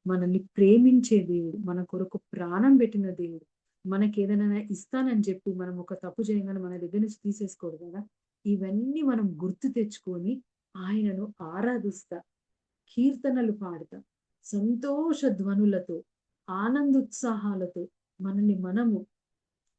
మనల్ని ప్రేమించే దేవుడు, మన కొరకు ప్రాణం పెట్టిన దేవుడు, మనకి ఏదైనా ఇస్తానని చెప్పి మనం ఒక తప్పు చేయగానే మన దగ్గర నుంచి తీసేసుకోడు కదా. ఇవన్నీ మనం గుర్తు తెచ్చుకొని ఆయనను ఆరాధిస్తా, కీర్తనలు పాడుతా, సంతోష ధ్వనులతో, ఆనందోత్సాహాలతో మనల్ని మనము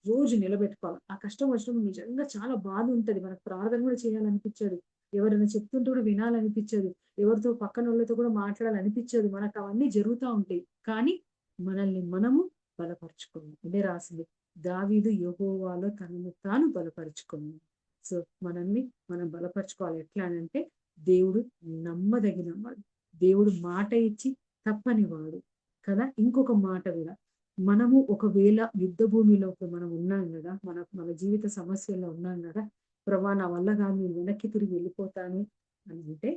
రోజు నిలబెట్టుకోవాలి. ఆ కష్టం వచ్చినప్పుడు నిజంగా చాలా బాధ ఉంటది, మనకు ప్రార్థన కూడా చేయాలనిపించదు, ఎవరైనా చెప్తుంటే కూడా వినాలనిపించదు, ఎవరితో పక్కన వాళ్ళతో కూడా మాట్లాడాలనిపించదు, మనకు అవన్నీ జరుగుతూ ఉంటాయి. కానీ మనల్ని మనము బలపరచుకోవాలి. ఇదే రాసింది, దావీదు యెహోవాలో తనను తాను బలపరుచుకున్నాడు. సో మనల్ని మనం బలపరచుకోవాలి. ఎట్లా అంటే, దేవుడు నమ్మదగిన వాడు, దేవుడు మాట ఇచ్చి తప్పని వాడు కదా. ఇంకొక మాట కూడా, మనము ఒకవేళ యుద్ధ భూమిలో మనం ఉన్నాం కదా, మన జీవిత సమస్యల్లో ఉన్నాం కదా, ప్రభా నా వల్ల కాదు నేను వెనక్కి తిరిగి వెళ్ళిపోతాను అని అంటే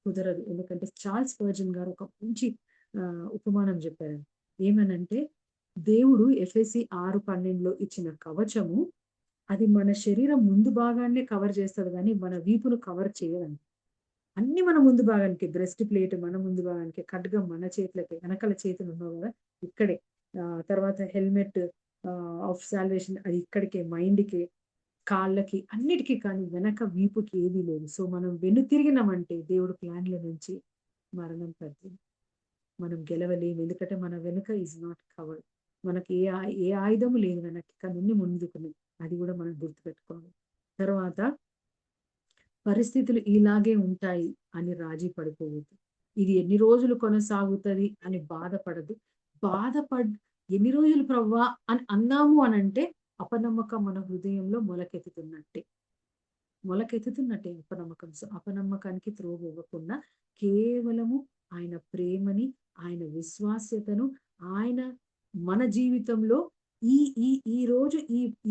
కుదరదు. ఎందుకంటే చార్ల్స్ స్పర్జన్ గారు ఒక మంచి ఉపమానం చెప్పారు. ఏమనంటే, దేవుడు ఎఫెసీ 6:12 ఇచ్చిన కవచము అది మన శరీరం ముందు భాగాన్నే కవర్ చేస్తుంది కానీ మన వీపును కవర్ చేయదండి. అన్ని మన ముందు భాగానికి, బ్రెస్ట్ ప్లేట్ మన ముందు భాగానికి, ఖడ్గం మన చేతులకి, వెనకాల చేతులు ఉన్నావు కదా ఇక్కడే, తర్వాత హెల్మెట్ ఆఫ్ సాల్వేషన్ అది ఇక్కడికే, మైండ్కి, కాళ్ళకి, అన్నిటికీ. కానీ వెనక వీపుకి ఏదీ లేదు. సో మనం వెనుతిరిగినామంటే దేవుడు ప్లాన్ల నుంచి మరణం తగ్గింది, మనం గెలవలేము. ఎందుకంటే మన వెనుక ఈజ్ నాట్ కవర్డ్, మనకి ఏ ఆయుధము లేదు వెనక్కి, కానీ ముందుకుని, అది కూడా మనం గుర్తుపెట్టుకోవాలి. తర్వాత పరిస్థితులు ఇలాగే ఉంటాయి అని రాజీ పడిపోవద్దు. ఇది ఎన్ని రోజులు కొనసాగుతుంది అని బాధపడదు. ఎన్ని రోజులు ప్రవ్వా అని అన్నాము అనంటే అపనమ్మకం మన హృదయంలో మొలకెత్తుతున్నట్టే అపనమ్మకం. సో అపనమ్మకానికి త్రోవ ఇవ్వకుండా కేవలము ఆయన ప్రేమని, ఆయన విశ్వాస్యతను, ఆయన మన జీవితంలో ఈ ఈ ఈ రోజు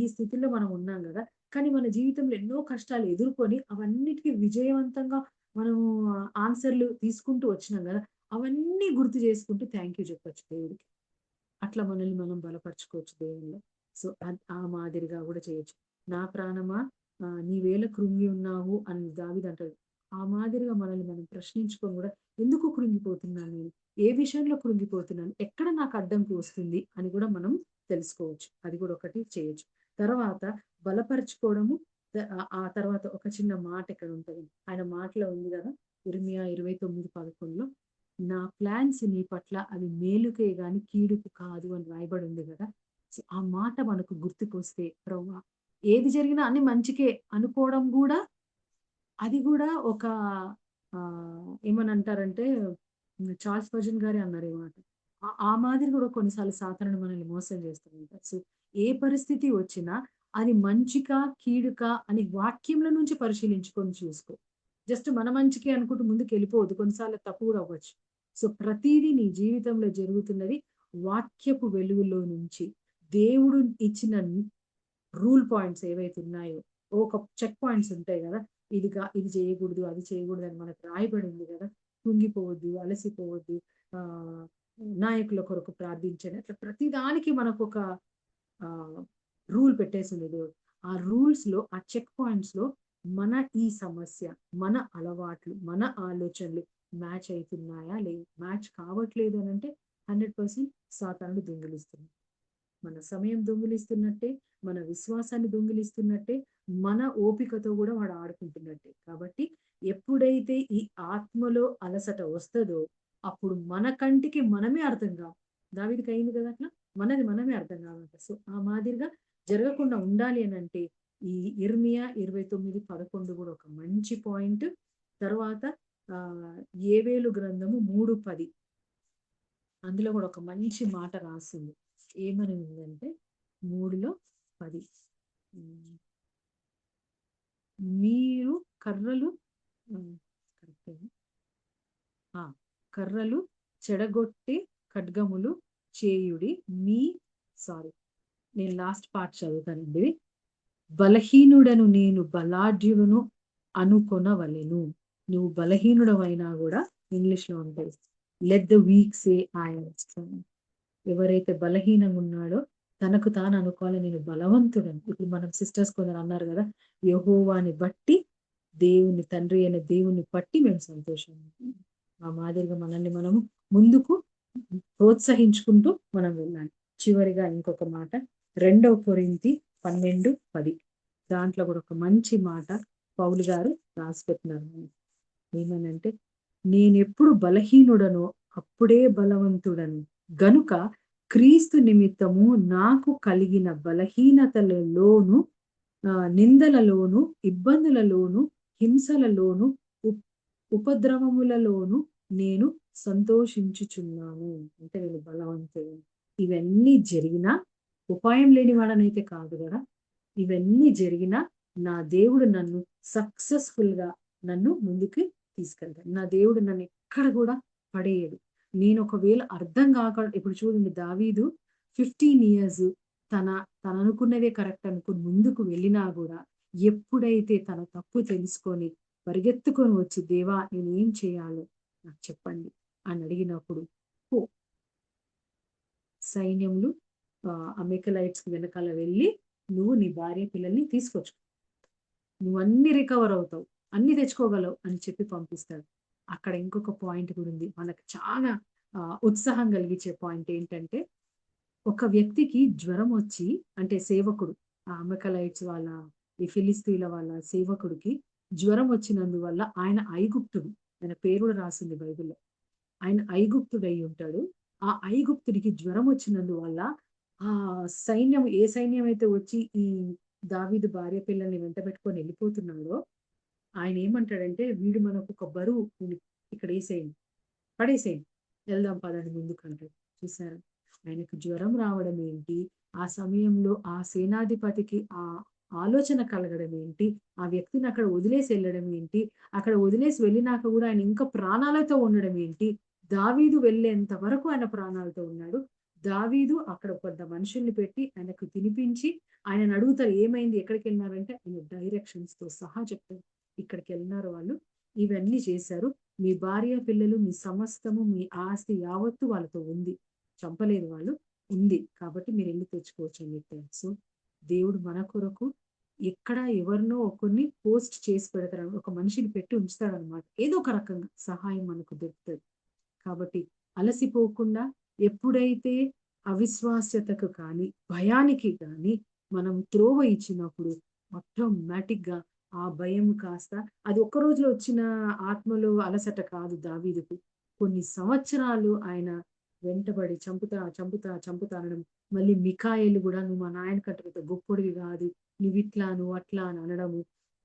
ఈ స్థితిలో మనం ఉన్నాం కదా, కానీ మన జీవితంలో ఎన్నో కష్టాలు ఎదుర్కొని అవన్నిటికీ విజయవంతంగా మనము ఆన్సర్లు తీసుకుంటూ వచ్చినాం కదా, అవన్నీ గుర్తు చేసుకుంటూ థ్యాంక్ యూ చెప్పొచ్చు దేవుడికి. అట్లా మనల్ని మనం బలపరచుకోవచ్చు దేవుళ్ళు. సో ఆ మాదిరిగా కూడా చేయొచ్చు. నా ప్రాణమా నీవేళ కృంగి ఉన్నావు అని దావీదు అంటాడు. ఆ మాదిరిగా మనల్ని మనం ప్రశ్నించుకొని కూడా ఎందుకు కృంగిపోతున్నాను నేను, ఏ విషయంలో కృంగిపోతున్నాను, ఎక్కడ నాకు అడ్డంకి వస్తుంది అని కూడా మనం తెలుసుకోవచ్చు. అది కూడా ఒకటి చేయొచ్చు. తర్వాత బలపరుచుకోవడము. ఆ తర్వాత ఒక చిన్న మాట ఇక్కడ ఉంటుంది, ఆయన మాటలో ఉంది కదా, ఇర్మియా 29:11 నా ప్లాన్స్ నీ పట్ల అవి మేలుకే గాని కీడుకు కాదు అని రాయబడి ఉంది కదా. సో ఆ మాట మనకు గుర్తుకొస్తే ప్రభువా ఏది జరిగినా అన్ని మంచికే అనుకోవడం కూడా, అది కూడా ఒక ఏమని అంటారంటే చార్ల్స్ పర్జన్ గారే అన్నారు ఈ మాట. ఆ మాదిరి కూడా కొన్నిసార్లు సాతానుడు మనల్ని మోసం చేస్తూ ఉంటారు. సో ఏ పరిస్థితి వచ్చినా అది మంచికా కీడుకా అని వాక్యంలో నుంచి పరిశీలించుకొని చూసుకో. జస్ట్ మన మంచికే అనుకుంటూ ముందుకు వెళ్ళిపోవద్దు, కొన్నిసార్లు తప్పు కూడా అవ్వచ్చు. సో ప్రతిదీ నీ జీవితంలో జరుగుతున్నది వాక్యపు వెలుగులో నుంచి, దేవుడు ఇచ్చిన రూల్ పాయింట్స్ ఏవైతే ఉన్నాయో, ఒక చెక్ పాయింట్స్ ఉంటాయి కదా, ఇది చేయకూడదు అది చేయకూడదు అని మనకు రాయబడింది కదా. కుంగిపోవద్దు, అలసిపోవద్దు, ఆ నాయకుల కొరకు ప్రార్థించండి, అట్లా ప్రతి దానికి మనకు ఒక రూల్ పెట్టేసింది దేవుడు. ఆ రూల్స్ లో, ఆ చెక్ పాయింట్స్ లో మన ఈ సమస్య, మన అలవాట్లు, మన ఆలోచనలు మ్యాచ్ అవుతున్నాయా లేదు, మ్యాచ్ కావట్లేదు అని అంటే 100% సాతానుడు దొంగిలిస్తుంది. మన సమయం దొంగిలిస్తున్నట్టే, మన విశ్వాసాన్ని దొంగిలిస్తున్నట్టే, మన ఓపికతో కూడా వాడు ఆడుకుంటున్నట్టే. కాబట్టి ఎప్పుడైతే ఈ ఆత్మలో అలసట వస్తుందో అప్పుడు మన కంటికి మనమే అర్థం కావు. దావీదుకి అయింది కదా అట్లా, మనమే అర్థం కావాలంట. సో ఆ మాదిరిగా జరగకుండా ఉండాలి అని అంటే ఈ ఇర్మియా 29:11 కూడా ఒక మంచి పాయింట్. తర్వాత యేవేలు గ్రంథము 3:10 అందులో కూడా ఒక మంచి మాట రాసింది. ఏమని ఉందంటే 3:10 మీరు కర్రలు కర్రలు చెడగొట్టి ఖడ్గములు చేయుడి నేను లాస్ట్ పార్ట్ చదువుతానండి. బలహీనుడను నేను బలాఢ్యుడును అనుకొనవలెను. నువ్వు బలహీనుడవైనా కూడా ఇంగ్లీష్ లో ఉంటాయి, let the week say I am strong. ఎవరైతే బలహీనంగా ఉన్నాడో తనకు తాను అనుకోవాలి నేను బలవంతుడని. ఇప్పుడు మనం సిస్టర్స్ కొందరు అన్నారు కదా, యెహోవాని బట్టి, దేవుని తండ్రి అనే దేవుని బట్టి మేము సంతోషంగా. ఆ మాదిరిగా మనల్ని మనము ముందుకు ప్రోత్సహించుకుంటూ మనం వెళ్ళాలి. చివరిగా ఇంకొక మాట 2 కొరింథీ 12:10 దాంట్లో కూడా ఒక మంచి మాట పౌలు గారు రాసిపెట్టినారు. ఏమనంటే నేనెప్పుడు బలహీనుడనో అప్పుడే బలవంతుడను గనుక క్రీస్తు నిమిత్తము నాకు కలిగిన బలహీనతలలోను, నిందలలోను, ఇబ్బందులలోను, హింసలలోను, ఉపద్రవములలోను నేను సంతోషించుచున్నాను. అంటే నేను బలవంతుడు. ఇవన్నీ జరిగినా ఉపాయం లేని వాడనైతే కాదు కదా. ఇవన్నీ జరిగినా నా దేవుడు నన్ను సక్సెస్ఫుల్ గా నన్ను ముందుకు తీసుకెళ్తాడు. నా దేవుడు నన్ను ఎక్కడ కూడా పడేయడు. నేను ఒకవేళ అర్థం కాక, ఇప్పుడు చూడండి దావీదు 15 years తను అనుకున్నదే కరెక్ట్ అనుకుని ముందుకు వెళ్ళినా కూడా ఎప్పుడైతే తన తప్పు తెలుసుకొని పరిగెత్తుకొని వచ్చి దేవా నేను ఏం చేయాలో నాకు చెప్పండి అని అడిగినప్పుడు సైన్యములు అమెకలైట్స్ వెనకాల వెళ్ళి నువ్వు నీ భార్య పిల్లల్ని తీసుకొచ్చు, నువ్వు అన్ని రికవర్ అవుతావు, అన్ని తెచ్చుకోగలవు అని చెప్పి పంపిస్తాడు. అక్కడ ఇంకొక పాయింట్ కూడా ఉంది, మనకు చాలా ఉత్సాహం కలిగించే పాయింట్ ఏంటంటే, ఒక వ్యక్తికి జ్వరం వచ్చి, అంటే సేవకుడు, ఆ అమెకలైట్స్ వాళ్ళ ఈ ఫిలిస్తీన్ల వాళ్ళ సేవకుడికి జ్వరం వచ్చినందువల్ల, ఆయన ఐగుప్తుడు, ఆయన పేరు కూడా రాసింది బైబిల్లో, ఆయన ఐగుప్తుడై ఉంటాడు. ఆ ఐగుప్తుడికి జ్వరం వచ్చినందువల్ల ఆ సైన్యం, ఏ సైన్యం అయితే వచ్చి ఈ దావీదు భార్య పిల్లల్ని వెంట పెట్టుకొని వెళ్ళిపోతున్నాడో, ఆయన ఏమంటాడంటే వీడు మనకు ఒక బరువు ఇక్కడ వేసేయండి, పడేసేయండి, వెళ్దాం పదండి ముందుకు అంటాడు. చూసారా, ఆయనకు జ్వరం రావడం ఏంటి, ఆ సమయంలో ఆ సేనాధిపతికి ఆ ఆలోచన కలగడం ఏంటి, ఆ వ్యక్తిని అక్కడ వదిలేసి వెళ్ళడం ఏంటి, అక్కడ వదిలేసి వెళ్ళినాక కూడా ఆయన ఇంకా ప్రాణాలతో ఉండడం ఏంటి, దావీదు వెళ్ళేంత వరకు ఆయన ప్రాణాలతో ఉన్నాడు. దావీదు అక్కడ కొంత మనుషుల్ని పెట్టి ఆయనకు తినిపించి, ఆయనను అడుగుతారు ఏమైంది, ఎక్కడికి వెళ్ళినారంటే ఆయన డైరెక్షన్స్ తో సహా చెప్తారు, ఇక్కడికి వెళ్ళినారు వాళ్ళు, ఇవన్నీ చేశారు, మీ భార్య పిల్లలు, మీ సమస్తము, మీ ఆస్తి యావత్తు వాళ్ళతో ఉంది, చంపలేదు వాళ్ళు, ఉంది కాబట్టి మీరు వెళ్ళి తెచ్చుకోవచ్చు అని చెప్పారు. సో దేవుడు మన కొరకు ఎక్కడ ఎవరినో కొన్ని పోస్ట్ చేసి పెడతారు, ఒక మనిషిని పెట్టి ఉంచుతాడు అనమాట. ఏదో ఒక రకంగా సహాయం మనకు దొరుకుతుంది. కాబట్టి అలసిపోకుండా ఎప్పుడైతే అవిశ్వాస్యతకు కానీ భయానికి కానీ మనం త్రోవ ఇచ్చినప్పుడు ఆటోమేటిక్ గా ఆ భయం కాస్త, అది ఒక్క రోజులో వచ్చిన ఆత్మలో అలసట కాదు దావీదుకు. కొన్ని సంవత్సరాలు ఆయన వెంటబడి చంపుతా చంపుతా చంపుతా అనడం. మళ్ళీ మికాయేలు కూడా నువ్వు మా నాయన కంటే గొప్పడివి కాదు, నువ్వు ఇట్లా నువ్వు అట్లా అని అనడము.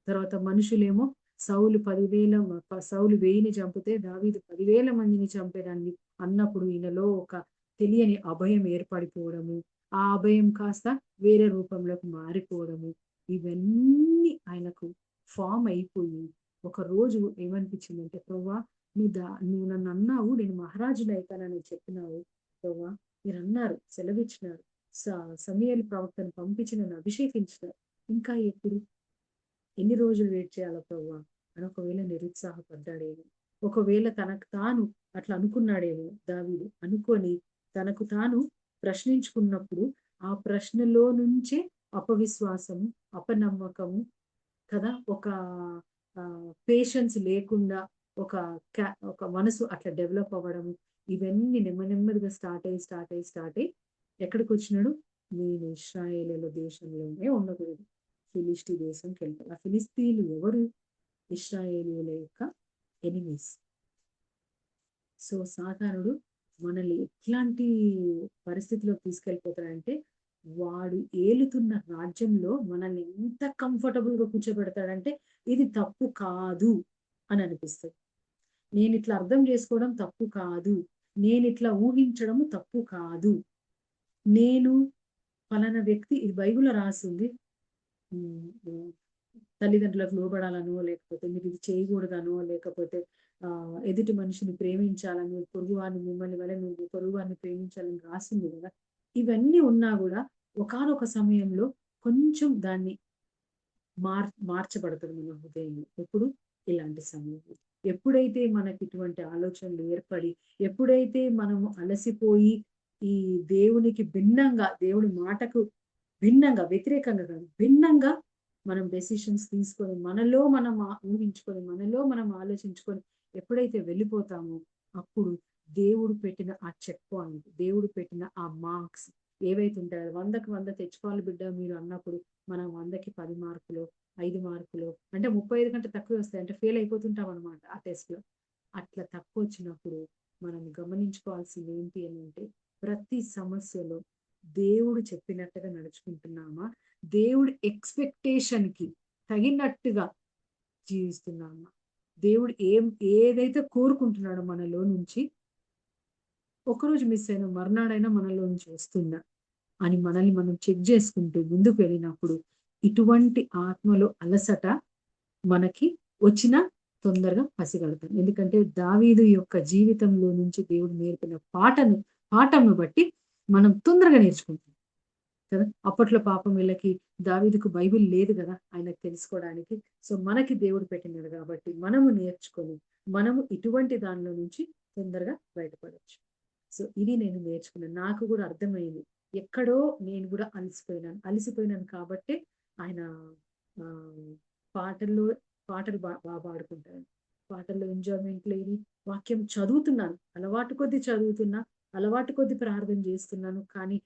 తర్వాత మనుషులేమో సౌలు 10,000 చంపితే దావీదు 10,000 మందిని చంపేదాన్ని అన్నప్పుడు ఈయనలో ఒక తెలియని అభయం ఏర్పడిపోవడము, ఆ అభయం కాస్త వేరే రూపంలోకి మారిపోవడము, ఇవన్నీ ఆయనకు ఫామ్ అయిపోయి ఒక రోజు ఏమనిపించిందంటే, ప్రభువా నువ్వు నన్ను అన్నావు నేను మహారాజుని అవుతానని చెప్పినావు ప్రభువా, మీరు అన్నారు, సెలవిచ్చినారు, సమూయేలు ప్రవక్తను పంపించి నన్ను అభిషేకించినారు, ఇంకా ఎన్ని రోజులు వెయిట్ చేయాలా ప్రభువా అని ఒకవేళ నిరుత్సాహపడ్డాడేమో. ఒకవేళ తనకు తాను అట్లా అనుకున్నాడేమో దావీదు. అనుకొని తనకు తాను ప్రశ్నించుకున్నప్పుడు ఆ ప్రశ్నలో నుంచే అపవిశ్వాసము, అపనమ్మకము కదా, ఒక పేషెన్స్ లేకుండా ఒక మనసు అట్లా డెవలప్ అవ్వడము, ఇవన్నీ నెమ్మదిగా స్టార్ట్ అయ్యి ఎక్కడికి వచ్చినాడు? నేను ఇశ్రాయేలీయుల దేశంలోనే ఉండకూడదు, ఫిలిష్తీ దేశంకి వెళ్తాడు. ఆ ఫిలిస్తీన్లు ఎవరు? ఇశ్రాయేలీయుల యొక్క ఎనిమీస్. సో సాతానుడు మనల్ని ఎట్లాంటి పరిస్థితిలో తీసుకెళ్ళిపోతాడంటే, వాడు ఏలుతున్న రాజ్యంలో మనల్ని ఎంత కంఫర్టబుల్ గా కూర్చోబెడతాడంటే ఇది తప్పు కాదు అని అనిపిస్తుంది. నేను ఇట్లా అర్థం చేసుకోవడం తప్పు కాదు, నేను ఇట్లా ఊహించడము తప్పు కాదు, నేను ఫలానా వ్యక్తి, ఇది బైబిల్లో రాసింది, తల్లిదండ్రులకు లోబడాలనో, లేకపోతే మీరు ఇది చేయకూడదనో, లేకపోతే ఎదుటి మనిషిని ప్రేమించాలని, పొరుగువారిని మిమ్మల్ని వల్ల నువ్వు పొరుగువారిని ప్రేమించాలని రాసింది కదా. ఇవన్నీ ఉన్నా కూడా ఒకానొక సమయంలో కొంచెం దాన్ని మార్చబడుతుంది మన హృదయంలో. ఎప్పుడు? ఇలాంటి సమయంలో. ఎప్పుడైతే మనకి ఇటువంటి ఆలోచనలు ఏర్పడి, ఎప్పుడైతే మనము అలసిపోయి ఈ దేవునికి భిన్నంగా, దేవుడి మాటకు భిన్నంగా, వ్యతిరేకంగా కాదు, భిన్నంగా మనం డెసిషన్స్ తీసుకొని, మనలో మనం ఊహించుకొని, మనలో మనం ఆలోచించుకొని ఎప్పుడైతే వెళ్ళిపోతామో అప్పుడు దేవుడు పెట్టిన ఆ చెక్ పాయింట్, దేవుడు పెట్టిన ఆ మార్క్స్ ఏవైతే ఉంటాయో, 100కి 100 తెచ్చుకోవాలి బిడ్డ మీరు అన్నప్పుడు మనం 100కి 10 మార్కులు, 5 మార్కులు అంటే 35 కంటే తక్కువ వస్తాయి అంటే ఫెయిల్ అయిపోతుంటాం అనమాట ఆ టెస్ట్ లో. అట్లా తక్కువ వచ్చినప్పుడు మనం గమనించుకోవాల్సింది ఏంటి అని అంటే, ప్రతి సమస్యలో దేవుడు చెప్పినట్టుగా నడుచుకుంటున్నామా, దేవుడి ఎక్స్పెక్టేషన్ కి తగినట్టుగా జీవిస్తున్నామా, దేవుడు ఏదైతే కోరుకుంటున్నాడో మనలో నుంచి, ఒకరోజు మిస్ అయినా మర్నాడైనా మనలో నుంచి వస్తుందా అని మనల్ని మనం చెక్ చేసుకుంటూ ముందుకు వెళ్ళినప్పుడు ఇటువంటి ఆత్మలో అలసట మనకి వచ్చిన తొందరగా పసిగలుగుతాం. ఎందుకంటే దావీదు యొక్క జీవితంలో నుంచి దేవుడు నేర్పిన పాఠంను బట్టి మనం తొందరగా నేర్చుకుంటాం కదా. అప్పట్లో పాపం వీళ్ళకి, దావీదుకు బైబిల్ లేదు కదా ఆయనకు తెలుసుకోవడానికి. సో మనకి దేవుడు పెట్టినాడు కాబట్టి మనము నేర్చుకొని మనము ఇటువంటి దానిలో నుంచి తొందరగా బయటపడవచ్చు. సో ఇది నేను నేర్చుకున్నాను. నాకు కూడా అర్థమైంది, ఎక్కడో నేను కూడా అలసిపోయినాను కాబట్టి ఆయన పాటలు బాగా పాడుకుంటాను. పాటల్లో ఎంజాయ్మెంట్ లేని, వాక్యం చదువుతున్నాను, అలవాటు కొద్ది చదువుతున్నా, అలవాటు కొద్ది ప్రార్థన చేస్తున్నాను, కానీ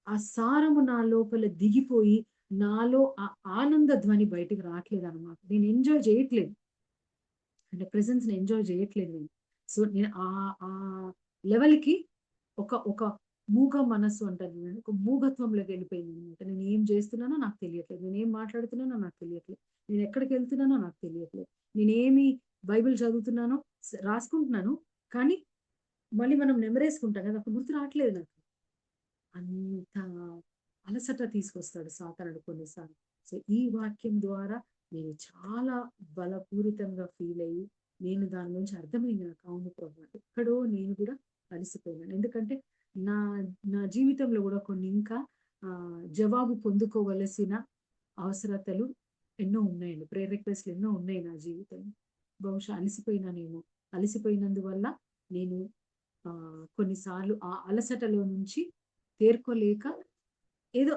ఆ సారము నా లోపల దిగిపోయి నాలో ఆ ఆనంద ధ్వని బయటికి రావట్లేదు అనమాట. నేను ఎంజాయ్ చేయట్లేదు, అంటే ప్రెసెన్స్ ని ఎంజాయ్ చేయట్లేదు నేను. సో నేను ఆ లెవెల్కి ఒక మూగ మనస్సు అంటారు, ఒక మూగత్వంలోకి వెళ్ళిపోయింది అనమాట. నేను ఏం చేస్తున్నానో నాకు తెలియట్లేదు, నేను ఏం మాట్లాడుతున్నానో నాకు తెలియట్లేదు, నేను ఎక్కడికి వెళ్తున్నానో నాకు తెలియట్లేదు, నేనేమి బైబిల్ చదువుతున్నానో రాసుకుంటున్నాను, కానీ మళ్ళీ మనం నెమరేసుకుంటాం కదా, అప్పుడు గుర్తు రావట్లేదు నాకు. అంత అలసట తీసుకొస్తాడు సాతానుడు కొన్నిసార్లు. సో ఈ వాక్యం ద్వారా నేను చాలా బలపూరితంగా ఫీల్ అయ్యి, నేను దాని నుంచి అర్థమైంది నాకు, అవును ప్రభు ఎక్కడో నేను కూడా అలసిపోయినాను. ఎందుకంటే నా జీవితంలో కూడా కొన్ని ఇంకా జవాబు పొందుకోవలసిన అవసరతలు ఎన్నో ఉన్నాయండి, ప్రేయర్ రిక్వెస్ట్లు ఎన్నో ఉన్నాయి నా జీవితంలో. బహుశా అలసిపోయినందువల్ల నేను కొన్నిసార్లు ఆ అలసటలో నుంచి తేరుకోలేక ఏదో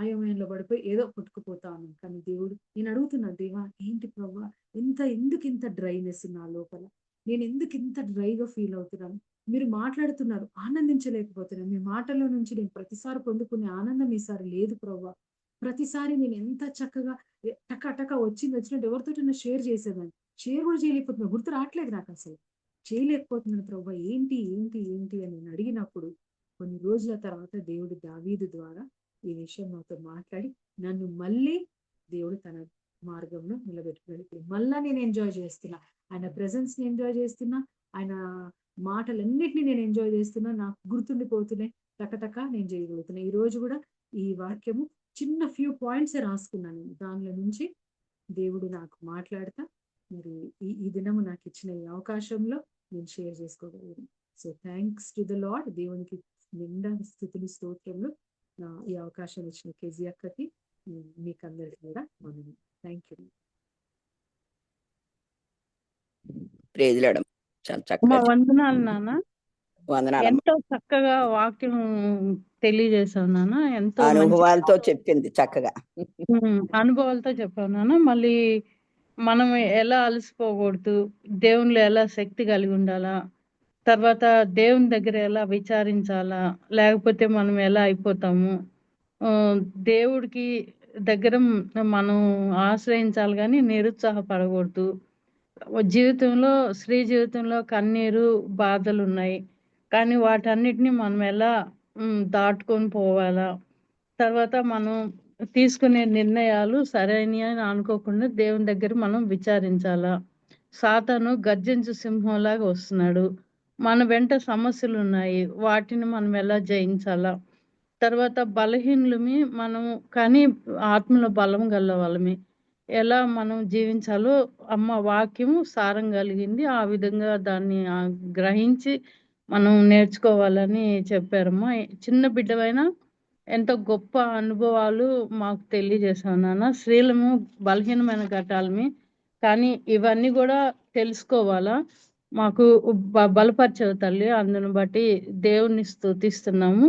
అయోమయంలో పడిపోయి ఏదో కొట్టుకుపోతా ఉన్నాను. కానీ దేవుడు, నేను అడుగుతున్నా, దేవా ఏంటి ప్రభా, ఎందుకు ఇంత డ్రైనెస్ నా లోపల, నేను ఎందుకు ఇంత డ్రైగా ఫీల్ అవుతున్నాను? మీరు మాట్లాడుతున్నారు, ఆనందించలేకపోతున్నాను. మీ మాటల్లో నుంచి నేను ప్రతిసారి పొందుకునే ఆనందం ఈసారి లేదు ప్రభా. ప్రతిసారి నేను ఎంత చక్కగా టక వచ్చినట్టు ఎవరితోటైనా షేర్ చేసేదాన్ని, షేర్ కూడా చేయలేకపోతున్నాను. గుర్తు రావట్లేదు నాకు, అసలు చేయలేకపోతున్నాను ప్రభా. ఏంటి ఏంటి ఏంటి అని నేను అడిగినప్పుడు కొన్ని రోజుల తర్వాత దేవుడు దావీదు ద్వారా ఈ విషయం నాతో మాట్లాడి నన్ను మళ్ళీ దేవుడు తన మార్గంలో నిలబెట్టుకున్నాడు. మళ్ళా నేను ఎంజాయ్ చేస్తున్నా, ఆయన ప్రెజెన్స్ ని ఎంజాయ్ చేస్తున్నా, ఆయన మాటలన్నిటిని నేను ఎంజాయ్ చేస్తున్నా, నాకు గుర్తుండిపోతున్నాయి, టకటక నేను చేయగలుగుతున్నా. ఈ రోజు కూడా ఈ వాక్యము చిన్న ఫ్యూ పాయింట్స్ రాసుకున్నాను నేను. దానిలో నుంచి దేవుడు నాకు మాట్లాడతా మరి ఈ దినము నాకు ఇచ్చిన ఈ అవకాశంలో నేను షేర్ చేసుకోగలిగాను. So thanks to the lord. దేవునికి నిండా స్తుతులు స్తోత్రములు. ఈ అవకాశం ఇచ్చిన కేజీ అక్కకి, మీకు అందరికీ కూడా వందనాలు. Thank you. ప్రేజులాడం చాలా మా చక్కగా వందనాలు నాన్న. వందనాలమ్మ. ఎంతో చక్కగా వాక్యం తెలియజేశావు నాన్న. ఎంతో మంచి అనుభవాలతో చెప్పింది చక్కగా. అనుభవాలతో చెప్పావు నాన్న. మళ్ళీ మనం ఎలా అలసిపోకూడదు, దేవునిలో ఎలా శక్తి కలిగి ఉండాలా, తర్వాత దేవుని దగ్గర ఎలా విచారించాలా, లేకపోతే మనం ఎలా అయిపోతాము, దేవుడికి దగ్గర మనం ఆశ్రయించాలి కానీ నిరుత్సాహపడకూడదు. జీవితంలో, స్త్రీ జీవితంలో కన్నీరు బాధలు ఉన్నాయి, కానీ వాటన్నిటిని మనం ఎలా దాటుకొని పోవాలా, తర్వాత మనం తీసుకునే నిర్ణయాలు సరైనవి అని అనుకోకుండా దేవుని దగ్గర మనం విచారించాలా. సాతాను గర్జించు సింహంలాగా వస్తున్నాడు, మన వెంట సమస్యలు ఉన్నాయి, వాటిని మనం ఎలా జయించాలా. తర్వాత బలహీనులమి మనము, కానీ ఆత్మలో బలం గల వాళ్ళమి, ఎలా మనం జీవించాలో అమ్మ వాక్యము సారం కలిగింది. ఆ విధంగా దాన్ని గ్రహించి మనం నేర్చుకోవాలని చెప్పారమ్మా. చిన్న బిడ్డవైనా ఎంతో గొప్ప అనుభవాలు మాకు తెలియజేశావు నాన్న. స్త్రీలము బలహీనమైన ఘటాలమి, కానీ ఇవన్నీ కూడా తెలుసుకోవాలా, మాకు బలపరిచేవు తల్లి. అందును బట్టి దేవుణ్ణి స్తుతిస్తున్నాము.